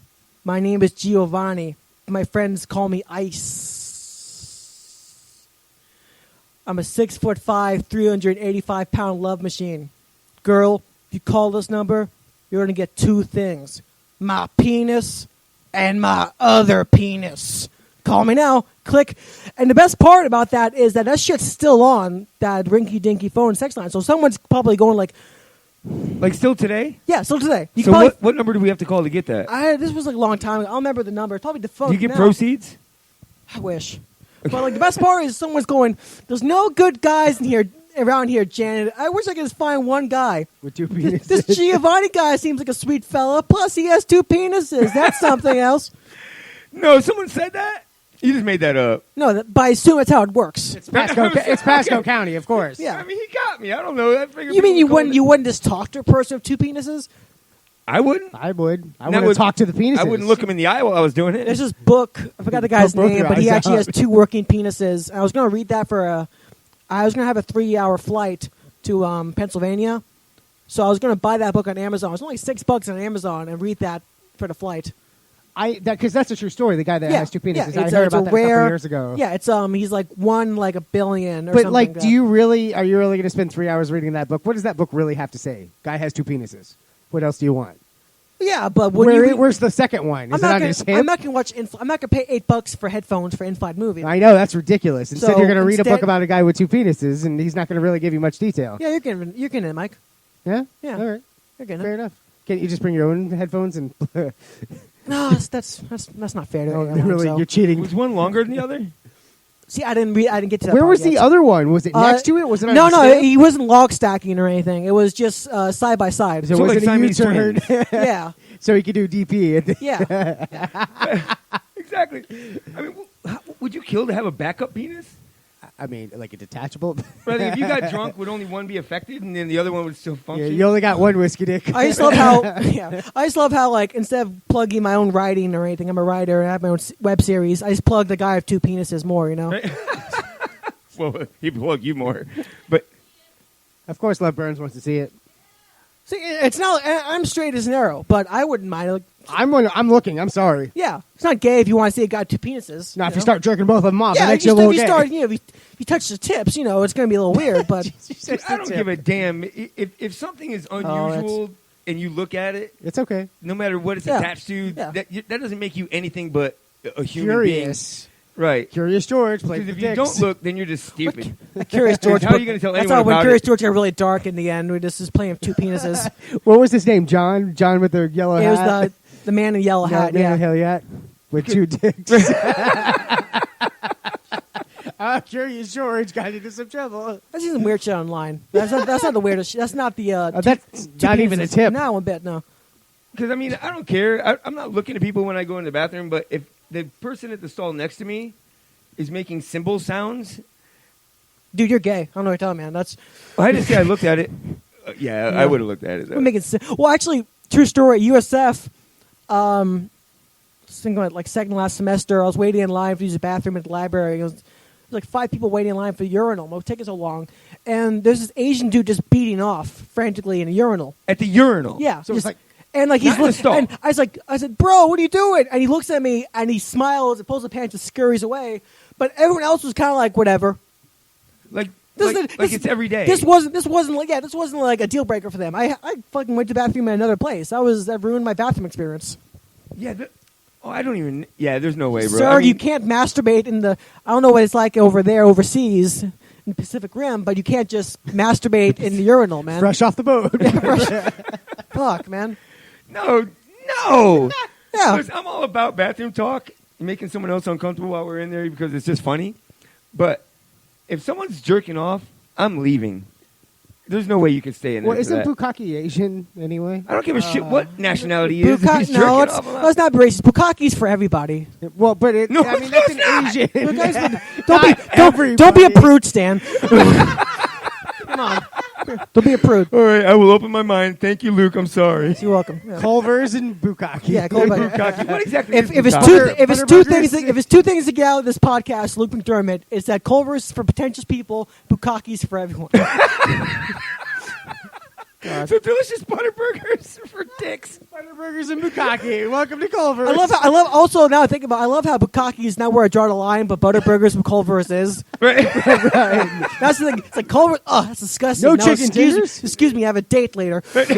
my name is Giovanni. My friends call me Ice. I'm a 6'5", 385-pound love machine. Girl, if you call this number, you're gonna get two things: my penis and my other penis. Call me now. Click. And the best part about that is that shit's still on that rinky-dinky phone sex line. So someone's probably going like still today? Yeah, still today. So what number do we have to call to get that? This was like a long time ago. I'll remember the number. It's probably the phone. Do you get now. proceeds? I wish. But like the best part is someone's going, there's no good guys around here, Janet. I wish I could just find one guy. With two penises. This Giovanni guy seems like a sweet fella. Plus he has two penises. That's something else. No, someone said that? You just made that up. No, but I assume that's how it works. It's Pasco County, of course. Yeah. I mean, he got me. I don't know. You mean you wouldn't just talk to a person with two penises? I wouldn't. I would. I want to talk to the penises. I wouldn't look him in the eye while I was doing it. There's this book. I forgot the guy's name, but he actually has two working penises. I was going to read that I was going to have a 3-hour flight to Pennsylvania. So I was going to buy that book on Amazon. It's only $6 on Amazon and read that for the flight. Because that's a true story. The guy that has two penises. Yeah, I heard about that a couple years ago. Yeah, it's he's like one like a billion. Or but something like, like are you really going to spend 3 hours reading that book? What does that book really have to say? Guy has two penises. What else do you want? Yeah, but where's the second one? Is it on his hip? I'm not going to watch. I'm not going to pay $8 for headphones for in-flight movie. I know that's ridiculous. Instead, So you're going to read a book about a guy with two penises, and he's not going to really give you much detail. Yeah, you're getting it, Mike. Yeah. Yeah. All right. You're getting Fair it. enough. Can't you just bring your own headphones and? No, that's not fair to anyone. Really, so. you're cheating. Was one longer than the other? See, I didn't get to that. Where part was yet. the other one? Was it next to it? Was it on No, his no, hip? he wasn't log stacking or anything. It was just side by side. So like was it a Siamese U-turn? Yeah. So he could do DP. Yeah. Exactly. I mean, would you kill to have a backup penis? I mean, like a detachable. Brother, if you got drunk, would only one be affected, and then the other one would still Yeah, function? you only got one whiskey dick. I just love how like instead of plugging my own writing or anything, I'm a writer and I have my own web series. I just plug the guy with two penises more, you know. Right? Well, he'd plug you more, but Of course, Love Burns wants to see it. See, it's not. I'm straight as an arrow, but I wouldn't mind. Like, I'm looking. I'm sorry. yeah, it's not gay if you want to see a guy with two penises. Now, if you start jerking both of them off, yeah, it makes you a little gay. if you touch the tips, you know, it's going to be a little weird. But dude, I don't give a damn if something is unusual and you look at it. It's okay. No matter what it's Yeah. attached to, Yeah. that doesn't make you anything but a human Curious. being. Right. Curious George plays Because the if you dicks. don't look, then you're just stupid. Curious George. How are you going to tell That's anyone how when about Curious it? George got really dark in the end. We just was playing with two penises. What was his name? John? John with the yellow It hat? was the man in the yellow hat. Man Yeah. in the hat with two dicks. Curious George got into some trouble. That's some weird shit online. That's not the weirdest shit. That's not the. That's not even a tip. No, one bit. No. Because, I mean, I don't care. I'm not looking at people when I go in the bathroom, but if the person at the stall next to me is making cymbal sounds. Dude, you're gay. I don't know what you're telling me, man. That's. I just say I looked at it. Yeah, I would have looked at it. We're making well, actually, true story. USF, I think like second last semester, I was waiting in line to use the bathroom at the library. like 5 people waiting in line for the urinal. What was taking so long? And there's this Asian dude just beating off frantically in a urinal. At the urinal? Yeah. So it's like, and like he's Not in the stall. and I said, bro, what are you doing? And he looks at me and he smiles and pulls the pants and scurries away. But everyone else was kind of like, whatever. Like it's every day. This wasn't like a deal breaker for them. I fucking went to the bathroom in another place. That ruined my bathroom experience. Yeah. I don't even. Yeah, there's no way, bro. Sir, you can't masturbate in the. I don't know what it's like over there overseas in the Pacific Rim, but you can't just masturbate in the urinal, man. Fresh off the boat. Fuck, man. No. Yeah. Listen, I'm all about bathroom talk, making someone else uncomfortable while we're in there because it's just funny. But if someone's jerking off, I'm leaving. There's no way you can stay in there. Well, isn't Bukkake Asian anyway? I don't give a shit what nationality he is. Let's not be racist. Bukkake's for everybody. Well, but that's an Asian. Don't be a prude, Stan. Come on. Don't be a prude. All right, I will open my mind. Thank you, Luke. I'm sorry. You're welcome. Yeah. Culver's and Bukkake. Yeah, Culver's. Bukkake. What exactly if is it's two things to get out of this podcast, Luke McDermott, is that Culver's is for pretentious people, Bukkake's for everyone. So delicious butter burgers for dicks. Butter burgers and Bukkake. Welcome to Culver's. I love now I think about. I love how Bukkake is not where I draw the line, but butter burgers from Culver's is. Right. That's the thing. It's like Culver's. Oh, that's disgusting. No chicken tenders? Excuse me. I have a date later. But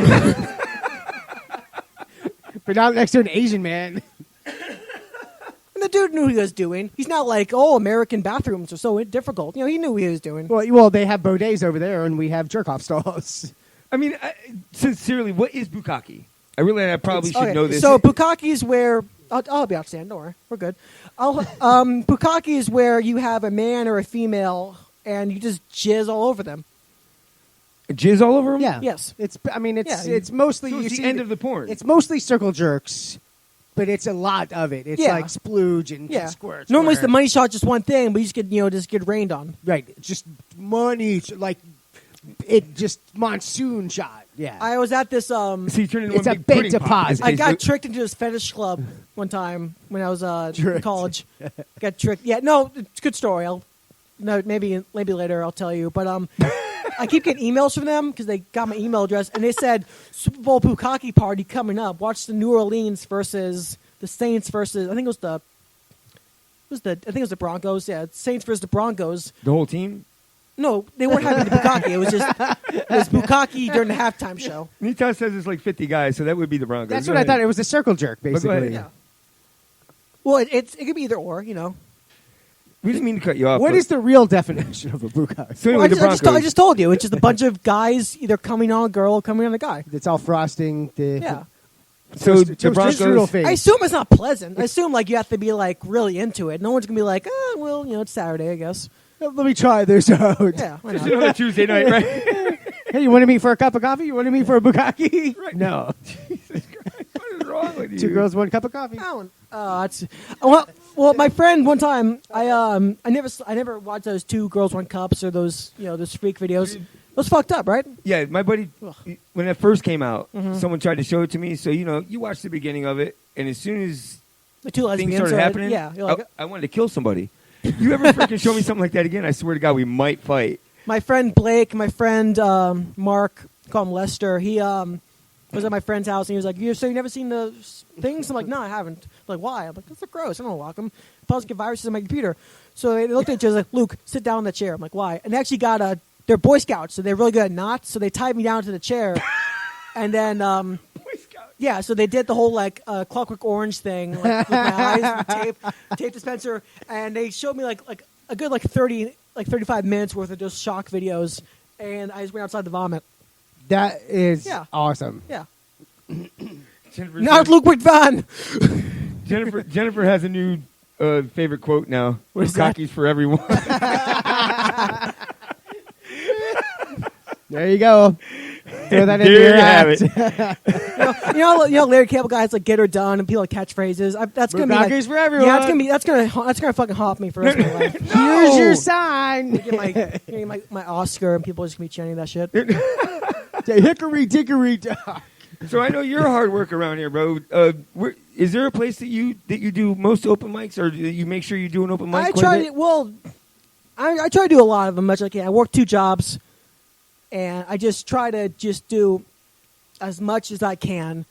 not next to an Asian man. And the dude knew what he was doing. He's not like, American bathrooms are so difficult. He knew what he was doing. Well, they have bidets over there, and we have jerk-off stalls. I mean, sincerely, what is Bukkake? I probably should know this. So Bukkake is where I'll be outstanding. Don't worry, we're good. Bukkake is where you have a man or a female, and you just jizz all over them. Jizz all over them? Yeah. Yes. It's mostly it's the end of the porn. It's mostly circle jerks, but it's a lot of it. It's like splooge and squirt. Normally, it's the money shot, just one thing, but you just get rained on. Right, just money like. It just monsoon shot. Yeah, I was at this. So you turn into it's one a big big deposit. I got tricked into this fetish club one time when I was in college. Got tricked. Yeah, no, it's a good story. Maybe later I'll tell you. But I keep getting emails from them because they got my email address and they said Super Bowl Bukkake party coming up. Watch the New Orleans versus the Saints versus I think it was the Broncos. Yeah, Saints versus the Broncos. The whole team. No, they weren't having the Bukkake. It was Bukkake during the halftime show. Nita says it's like 50 guys, so that would be the Broncos. That's what I thought. It was a circle jerk, basically. Yeah. Well, it could be either or, We didn't mean to cut you off. What is the real definition of a Bukkake? So anyway, I just told you. It's just a bunch of guys either coming on a girl or coming on a guy. It's all frosting. So the Broncos. I assume it's not pleasant. I assume you have to be really into it. No one's gonna be like, it's Saturday, I guess. Let me try this out. Yeah, why Just not? another Tuesday night, right? Hey, you want to meet for a cup of coffee? You want to meet for a Bukkake? Right. No. Jesus Christ, what is wrong with you? 2 girls, 1 cup of coffee. Well, my friend one time, I never watched those 2 girls 1 cups or those those freak videos. It was fucked up, right? Yeah, my buddy, when it first came out, someone tried to show it to me. So you watch the beginning of it, and as soon as the 2 lesbians things started happening, you're like, I wanted to kill somebody. You ever freaking show me something like that again? I swear to God, we might fight. My friend Blake, my friend Mark, call him Lester. He was at my friend's house and he was like, "So you never seen the things?" I'm like, "No, I haven't." I'm like, why? I'm like, "That's gross. I don't want to walk them. Plus, get viruses on my computer." So they looked at each other like, "Luke, sit down in the chair." I'm like, "Why?" And they actually got they're Boy Scouts, so they're really good at knots. So they tied me down to the chair, and then Boy Scouts. Yeah, so they did the whole Clockwork Orange thing, with my eyes, tape dispenser, and they showed me like a good 35 minutes worth of just shock videos, and I just went outside to vomit. That is awesome. Yeah. Not Ludwig van. Jennifer has a new favorite quote now. Bukkake's for everyone. There you go. Throw that into your act. you know, Larry Cable guys like get her done, and people like catchphrases. That's gonna be for everyone. Yeah, that's gonna fucking haunt me for the rest of my life. Here's your sign. Get my Oscar, and people are just gonna be chanting that shit. Hickory dickory dock. So I know you're hard work around here, bro. Is there a place that you do most open mics, or do you make sure you do an open mic? I tried it. Well, I try to do a lot of them. Much like I work 2 jobs, and I just try to just do as much as I can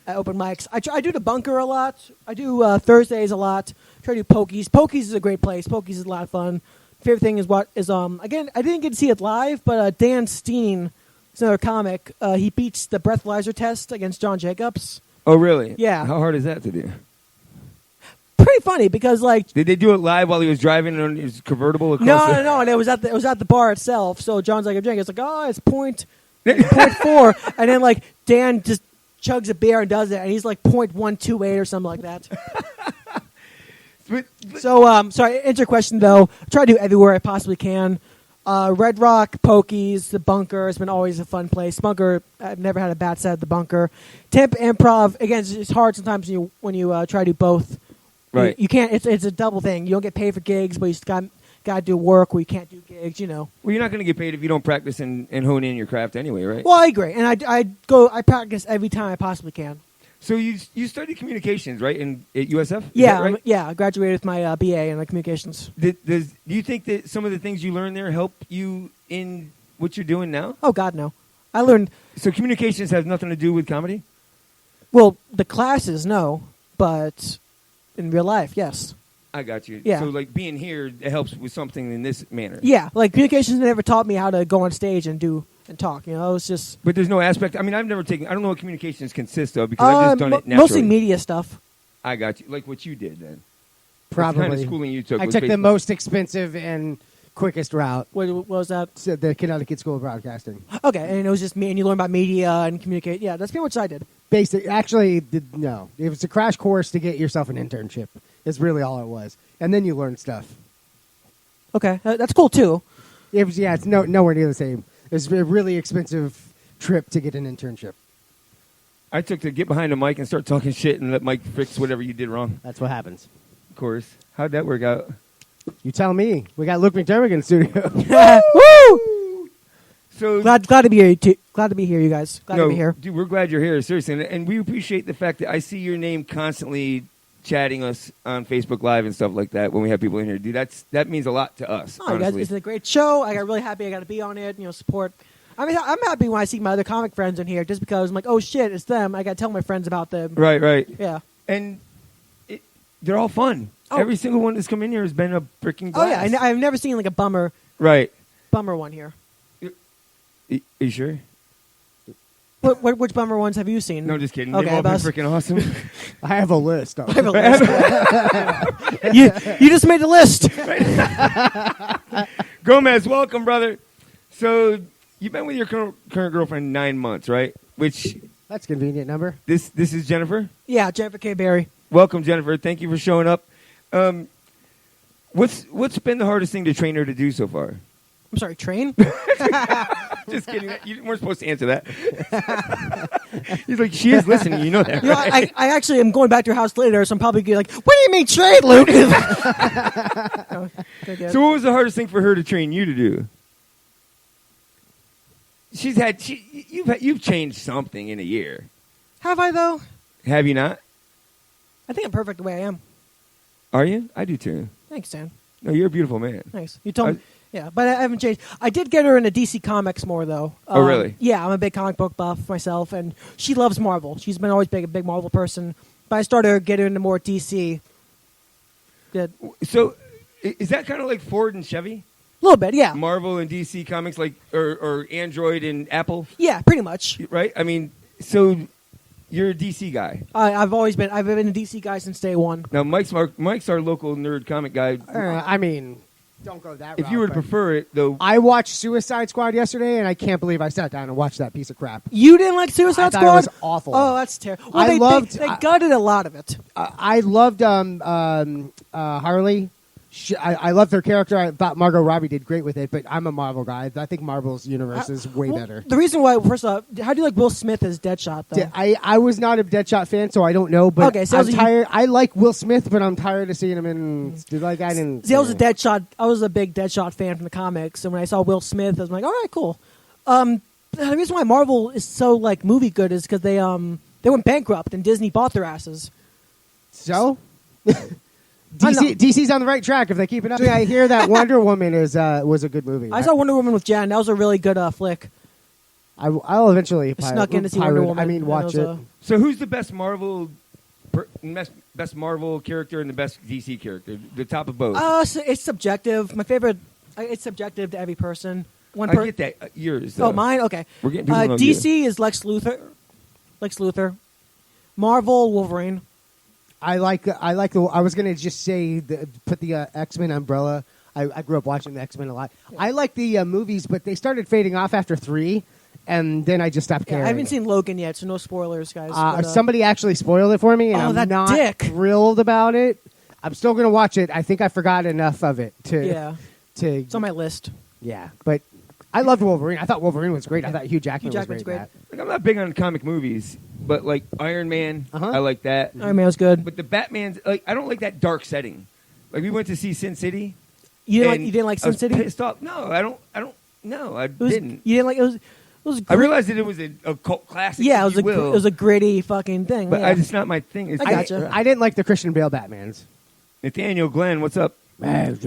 at open mics. I do the bunker a lot. I do Thursdays a lot. Try to do Pokies. Pokies is a great place. Pokies is a lot of fun. Favorite thing is again, I didn't get to see it live, but Dan Steen is another comic. He beats the breathalyzer test against John Jacobs. Oh, really? Yeah. How hard is that to do? Pretty funny because did they do it live while he was driving on his convertible across? No, and it was at the bar itself. So John's like, it's like, oh, it's point 0.4, and then Dan just chugs a beer and does it, and he's like 0.128 or something like that. So, sorry, answer your question though. I try to do everywhere I possibly can. Red Rock, Pokies, the Bunker has been always a fun place. Bunker, I've never had a bad set at the Bunker. Tampa Improv, again, it's hard sometimes when you try to do both. Right. You can't. It's a double thing. You don't get paid for gigs, but you got to do work where you can't do gigs. Well, you're not going to get paid if you don't practice and hone in your craft anyway, right? Well, I agree, and I practice every time I possibly can. So you studied communications, right, at USF? Yeah, right? I graduated with my BA in communications. Do you think that some of the things you learned there help you in what you're doing now? Oh God, no. I learned. So communications has nothing to do with comedy? Well, the classes, no, but in real life, yes. I got you. Yeah. So being here, it helps with something in this manner. Yeah, communications never taught me how to go on stage and talk. It's just. But there's no aspect. I mean, I've never taken. I don't know what communications consists of because I've just done it naturally. Mostly media stuff. I got you. Like what you did then. Probably. What kind of schooling you took? I took the most expensive and quickest route. What was that? The Connecticut School of Broadcasting. Okay, and it was just me, and you learn about media and communicate. Yeah, that's pretty much what I did. No. It was a crash course to get yourself an internship. It's really all it was. And then you learn stuff. Okay, that's cool too. It's nowhere near the same. It's a really expensive trip to get an internship. I took to get behind the mic and start talking shit and let Mike fix whatever you did wrong. That's what happens. Of course. How'd that work out? You tell me. We got Luke McDermott in the studio. Woo! So glad to be here. Glad to be here, you guys. Glad to be here. Dude, we're glad you're here. Seriously, and we appreciate the fact that I see your name constantly chatting us on Facebook Live and stuff like that when we have people in here. Dude, that means a lot to us. Oh, you guys, it's a great show. I got really happy I got to be on it. Support. I mean, I'm happy when I see my other comic friends in here, just because I'm like, oh shit, it's them. I got to tell my friends about them. Right. Yeah. And they're all fun. Oh. Every single one that's come in here has been a freaking blast. Oh yeah, I've never seen a bummer. Right. Bummer one here. Are you sure? Which bummer ones have you seen? No, just kidding. Okay, They've all been freaking awesome. I have a list. I have a list. you just made a list. Gomez, welcome, brother. So you've been with your current girlfriend 9 months, right? That's a convenient number. This is Jennifer? Yeah, Jennifer K. Berry. Welcome, Jennifer. Thank you for showing up. What's been the hardest thing to train her to do so far? I'm sorry, train? Just kidding. You weren't supposed to answer that. He's like, she is listening. You know that, right? I actually am going back to her house later, so I'm probably going to be like, what do you mean train, Luke? So what was the hardest thing for her to train you to do? You've changed something in a year. Have I, though? Have you not? I think I'm perfect the way I am. Are you? I do, too. Thanks, Dan. No, you're a beautiful man. Thanks. You told me. Yeah, but I haven't changed. I did get her into DC Comics more, though. Oh, really? Yeah, I'm a big comic book buff myself, and she loves Marvel. She's been always a big Marvel person. But I started getting into more DC. Good. So, is that kind of like Ford and Chevy? A little bit, yeah. Marvel and DC Comics, or Android and Apple? Yeah, pretty much. Right? I mean, so you're a DC guy. I've been a DC guy since day one. Now, Mike's our local nerd comic guy. I mean, don't go that route. If you would prefer it, though. I watched Suicide Squad yesterday, and I can't believe I sat down and watched that piece of crap. You didn't like Suicide Squad? I thought it was awful. Oh, that's terrible. Well, they gutted a lot of it. I loved Harley. I loved her character. I thought Margot Robbie did great with it, but I'm a Marvel guy. I think Marvel's universe is way better. The reason why, first off, how do you like Will Smith as Deadshot, though? I was not a Deadshot fan, so I don't know, but okay, so I'm tired. I like Will Smith, but I'm tired of seeing him in... I didn't... See, I was a Deadshot. I was a big Deadshot fan from the comics, and when I saw Will Smith, I was like, all right, cool. The reason why Marvel is so, movie good is because they went bankrupt, and Disney bought their asses. So? DC's on the right track if they keep it up. I hear that Wonder Woman was a good movie. I saw Wonder Woman with Jen. That was a really good flick. I'll eventually snuck in to see Wonder Woman. I mean, watch it. So who's the best Marvel character and the best DC character? The top of both. So it's subjective. My favorite. It's subjective to every person. I get that. Yours. Oh, mine. Okay. We're getting people on DC is Lex Luthor. Marvel, Wolverine. I was gonna just say put the X-Men umbrella. I grew up watching the X-Men a lot. Yeah. I like the movies, but they started fading off after 3, and then I just stopped caring. I haven't seen Logan yet, so no spoilers, guys. Somebody actually spoiled it for me, and I'm not thrilled about it. I'm still gonna watch it. I think I forgot enough of it to. It's on my list. Yeah, but I loved Wolverine. I thought Wolverine was great. I thought Hugh Jackman was great. Like, I'm not big on comic movies, but like Iron Man, I like that. Iron Man was good. But the Batman's, like, I don't like that dark setting. Like, we went to see Sin City. You didn't like Sin City? Pissed off. No, I don't. No, I didn't. You didn't like it? Was I realized that it was a cult classic. Yeah, it was a gritty fucking thing. But it's not my thing. I gotcha. I didn't like the Christian Bale Batmans. Nathaniel Glenn, what's up? Batman.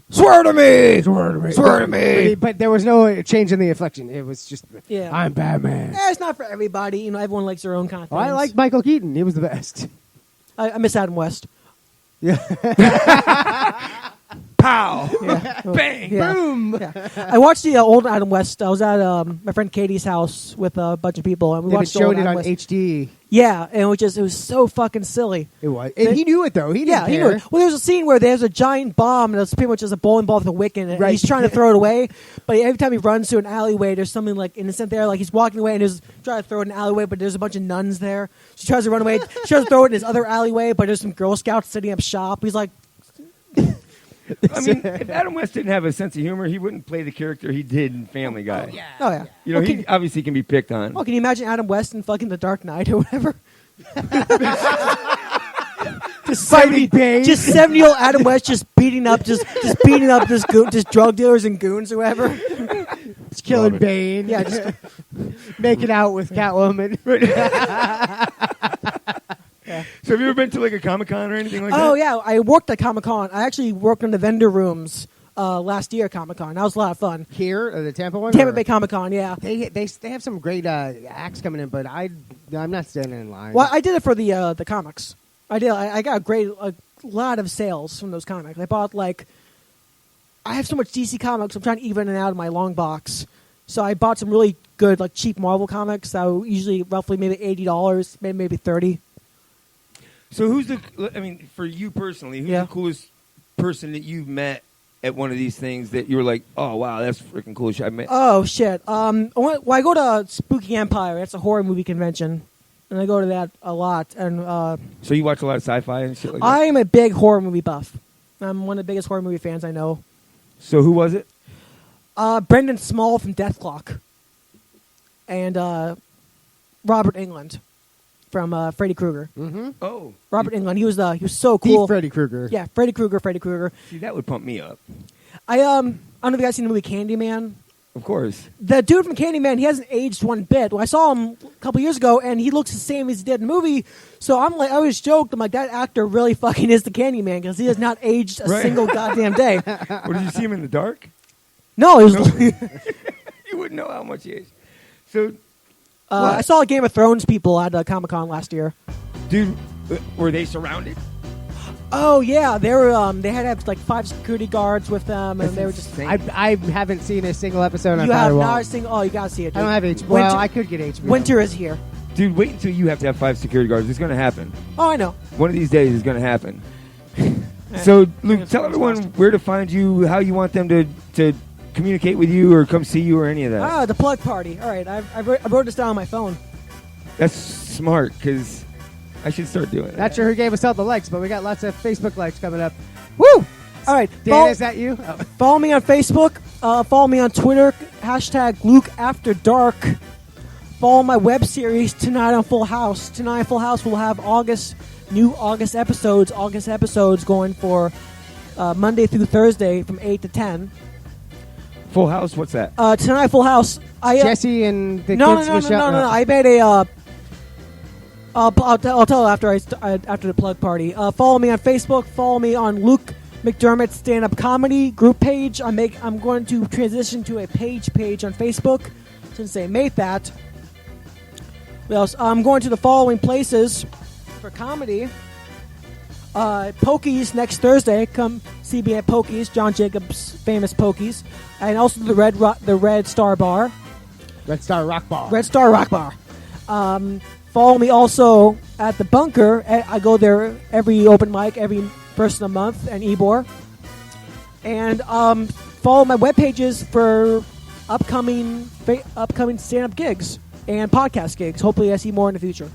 Swear to me! Swear to me! But there was no change in the inflection. It was just, I'm Batman. Yeah, it's not for everybody. You know, everyone likes their own kind of things. I like Michael Keaton. He was the best. I miss Adam West. Yeah. Pow! Yeah. Bang! Yeah. Boom! Yeah. I watched the old Adam West. I was at my friend Katie's house with a bunch of people, and we watched showed it on HD. Yeah, and it was so fucking silly. It was, and he knew it though. He didn't care. He knew it. Well, there's a scene where there's a giant bomb, and it's pretty much just a bowling ball with a wick in it. And he's trying to throw it away, but every time he runs to an alleyway, there's something like innocent there. Like he's walking away and he's trying to throw it in an alleyway, but there's a bunch of nuns there. So he tries to run away. He tries to throw it in his other alleyway, but there's some Girl Scouts setting up shop. He's like. I mean, if Adam West didn't have a sense of humor, he wouldn't play the character he did in Family Guy. Oh yeah. You know, he obviously can be picked on. Oh, can you imagine Adam West in fucking The Dark Knight or whatever? Just 70-year-old Adam West just beating up just drug dealers and goons or whatever. Just killing Bane. Yeah, just making out with Catwoman. Yeah. So have you ever been to like a Comic-Con or anything like that? Oh yeah, I worked at Comic-Con. I actually worked in the vendor rooms last year at Comic-Con. That was a lot of fun. Here, the Tampa one? Tampa Bay Comic-Con, yeah. They have some great acts coming in, but I'm not standing in line. Well, I did it for the comics. I did. I got a lot of sales from those comics. I bought I have so much DC comics. I'm trying to even it out of my long box. So I bought some really good cheap Marvel comics that were usually roughly maybe $80, maybe $30. So for you personally, who's the coolest person that you've met at one of these things that you were like, oh, wow, that's freaking cool shit I met? Oh, shit. I go to Spooky Empire. That's a horror movie convention. And I go to that a lot. And so you watch a lot of sci-fi and shit like that? I am a big horror movie buff. I'm one of the biggest horror movie fans I know. So who was it? Brendan Small from Death Clock. And Robert Englund from Freddy Krueger. Mm-hmm. Oh, Robert Englund. He was so cool. Freddy Krueger. Yeah, Freddy Krueger. See, that would pump me up. I don't know if you guys seen the movie Candyman. Of course. The dude from Candyman, he hasn't aged one bit. Well, I saw him a couple years ago, and he looks the same as he did in the movie. So I always joked, I'm like, that actor really fucking is the Candyman because he has not aged a single goddamn day. Well, did you see him in the dark? No, he was. You wouldn't know how much he aged. So. I saw Game of Thrones people at Comic-Con last year. Dude, were they surrounded? Oh yeah, they were. They had to have 5 security guards with them, and they were just. I haven't seen a single episode. You have not seen. Oh, you gotta see it. Dude. I don't have HBO. Well, I could get HBO. Winter is here. Dude, wait until you have to have 5 security guards. It's gonna happen. Oh, I know. One of these days, it's gonna happen. So, Luke, tell everyone where to find you, how you want them to communicate with you or come see you or any of that. The plug party. All right, I wrote this down on my phone. That's smart, because I should start doing it. Not sure who gave us all the likes, but we got lots of Facebook likes coming up. Woo! All right. Dan, is that you? Oh. Follow me on Facebook. Follow me on Twitter. #LukeAfterDark. Follow my web series, Tonight on Full House. Tonight on Full House will have new August episodes going for Monday through Thursday from 8 to 10. Full House? What's that? Tonight Full House. Jesse and the No. kids. I made a I'll tell after after the plug party. Follow me on Facebook. Follow me on Luke McDermott's stand-up comedy group page. I'm going to transition to a page on Facebook since they made that. What else? I'm going to the following places for comedy. Pokies next Thursday. Come see me at Pokies, John Jacobs' famous Pokies, and also the Red Star Bar. Red Star Rock Bar. Red Star Rock Bar. Follow me also at the Bunker. I go there every open mic, every first of the month, and Ebor. And follow my web pages for upcoming stand-up gigs and podcast gigs. Hopefully I see more in the future.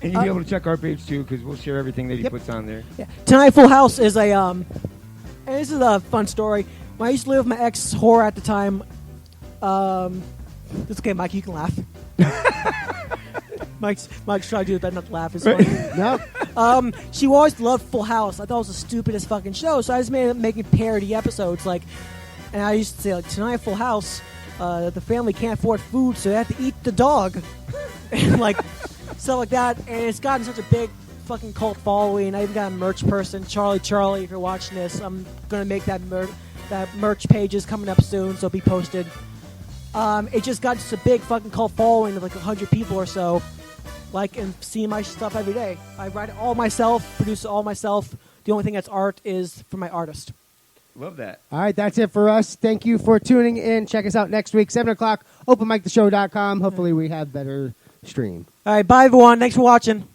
And you'll be able to check our page, too, because we'll share everything that he puts on there. Yeah. Tonight, Full House is and this is a fun story. When I used to live with my ex-whore at the time, it's okay, Mike, you can laugh. Mike's trying to do it better not to laugh. It's funny. No. She always loved Full House. I thought it was the stupidest fucking show, so I just made it making parody episodes. And I used to say, tonight, Full House, the family can't afford food, so they have to eat the dog. And, stuff like that, and it's gotten such a big fucking cult following. I even got a merch person, Charlie, if you're watching this. I'm gonna make that merch page is coming up soon, so it'll be posted. It just got just a big fucking cult following of 100 people or so, and see my stuff every day. I write it all myself, produce it all myself. The only thing that's art is from my artist. Love that. All right, that's it for us. Thank you for tuning in. Check us out next week, 7 o'clock, openmictheshow.com. Hopefully we have better stream. All right, bye, everyone. Thanks for watching.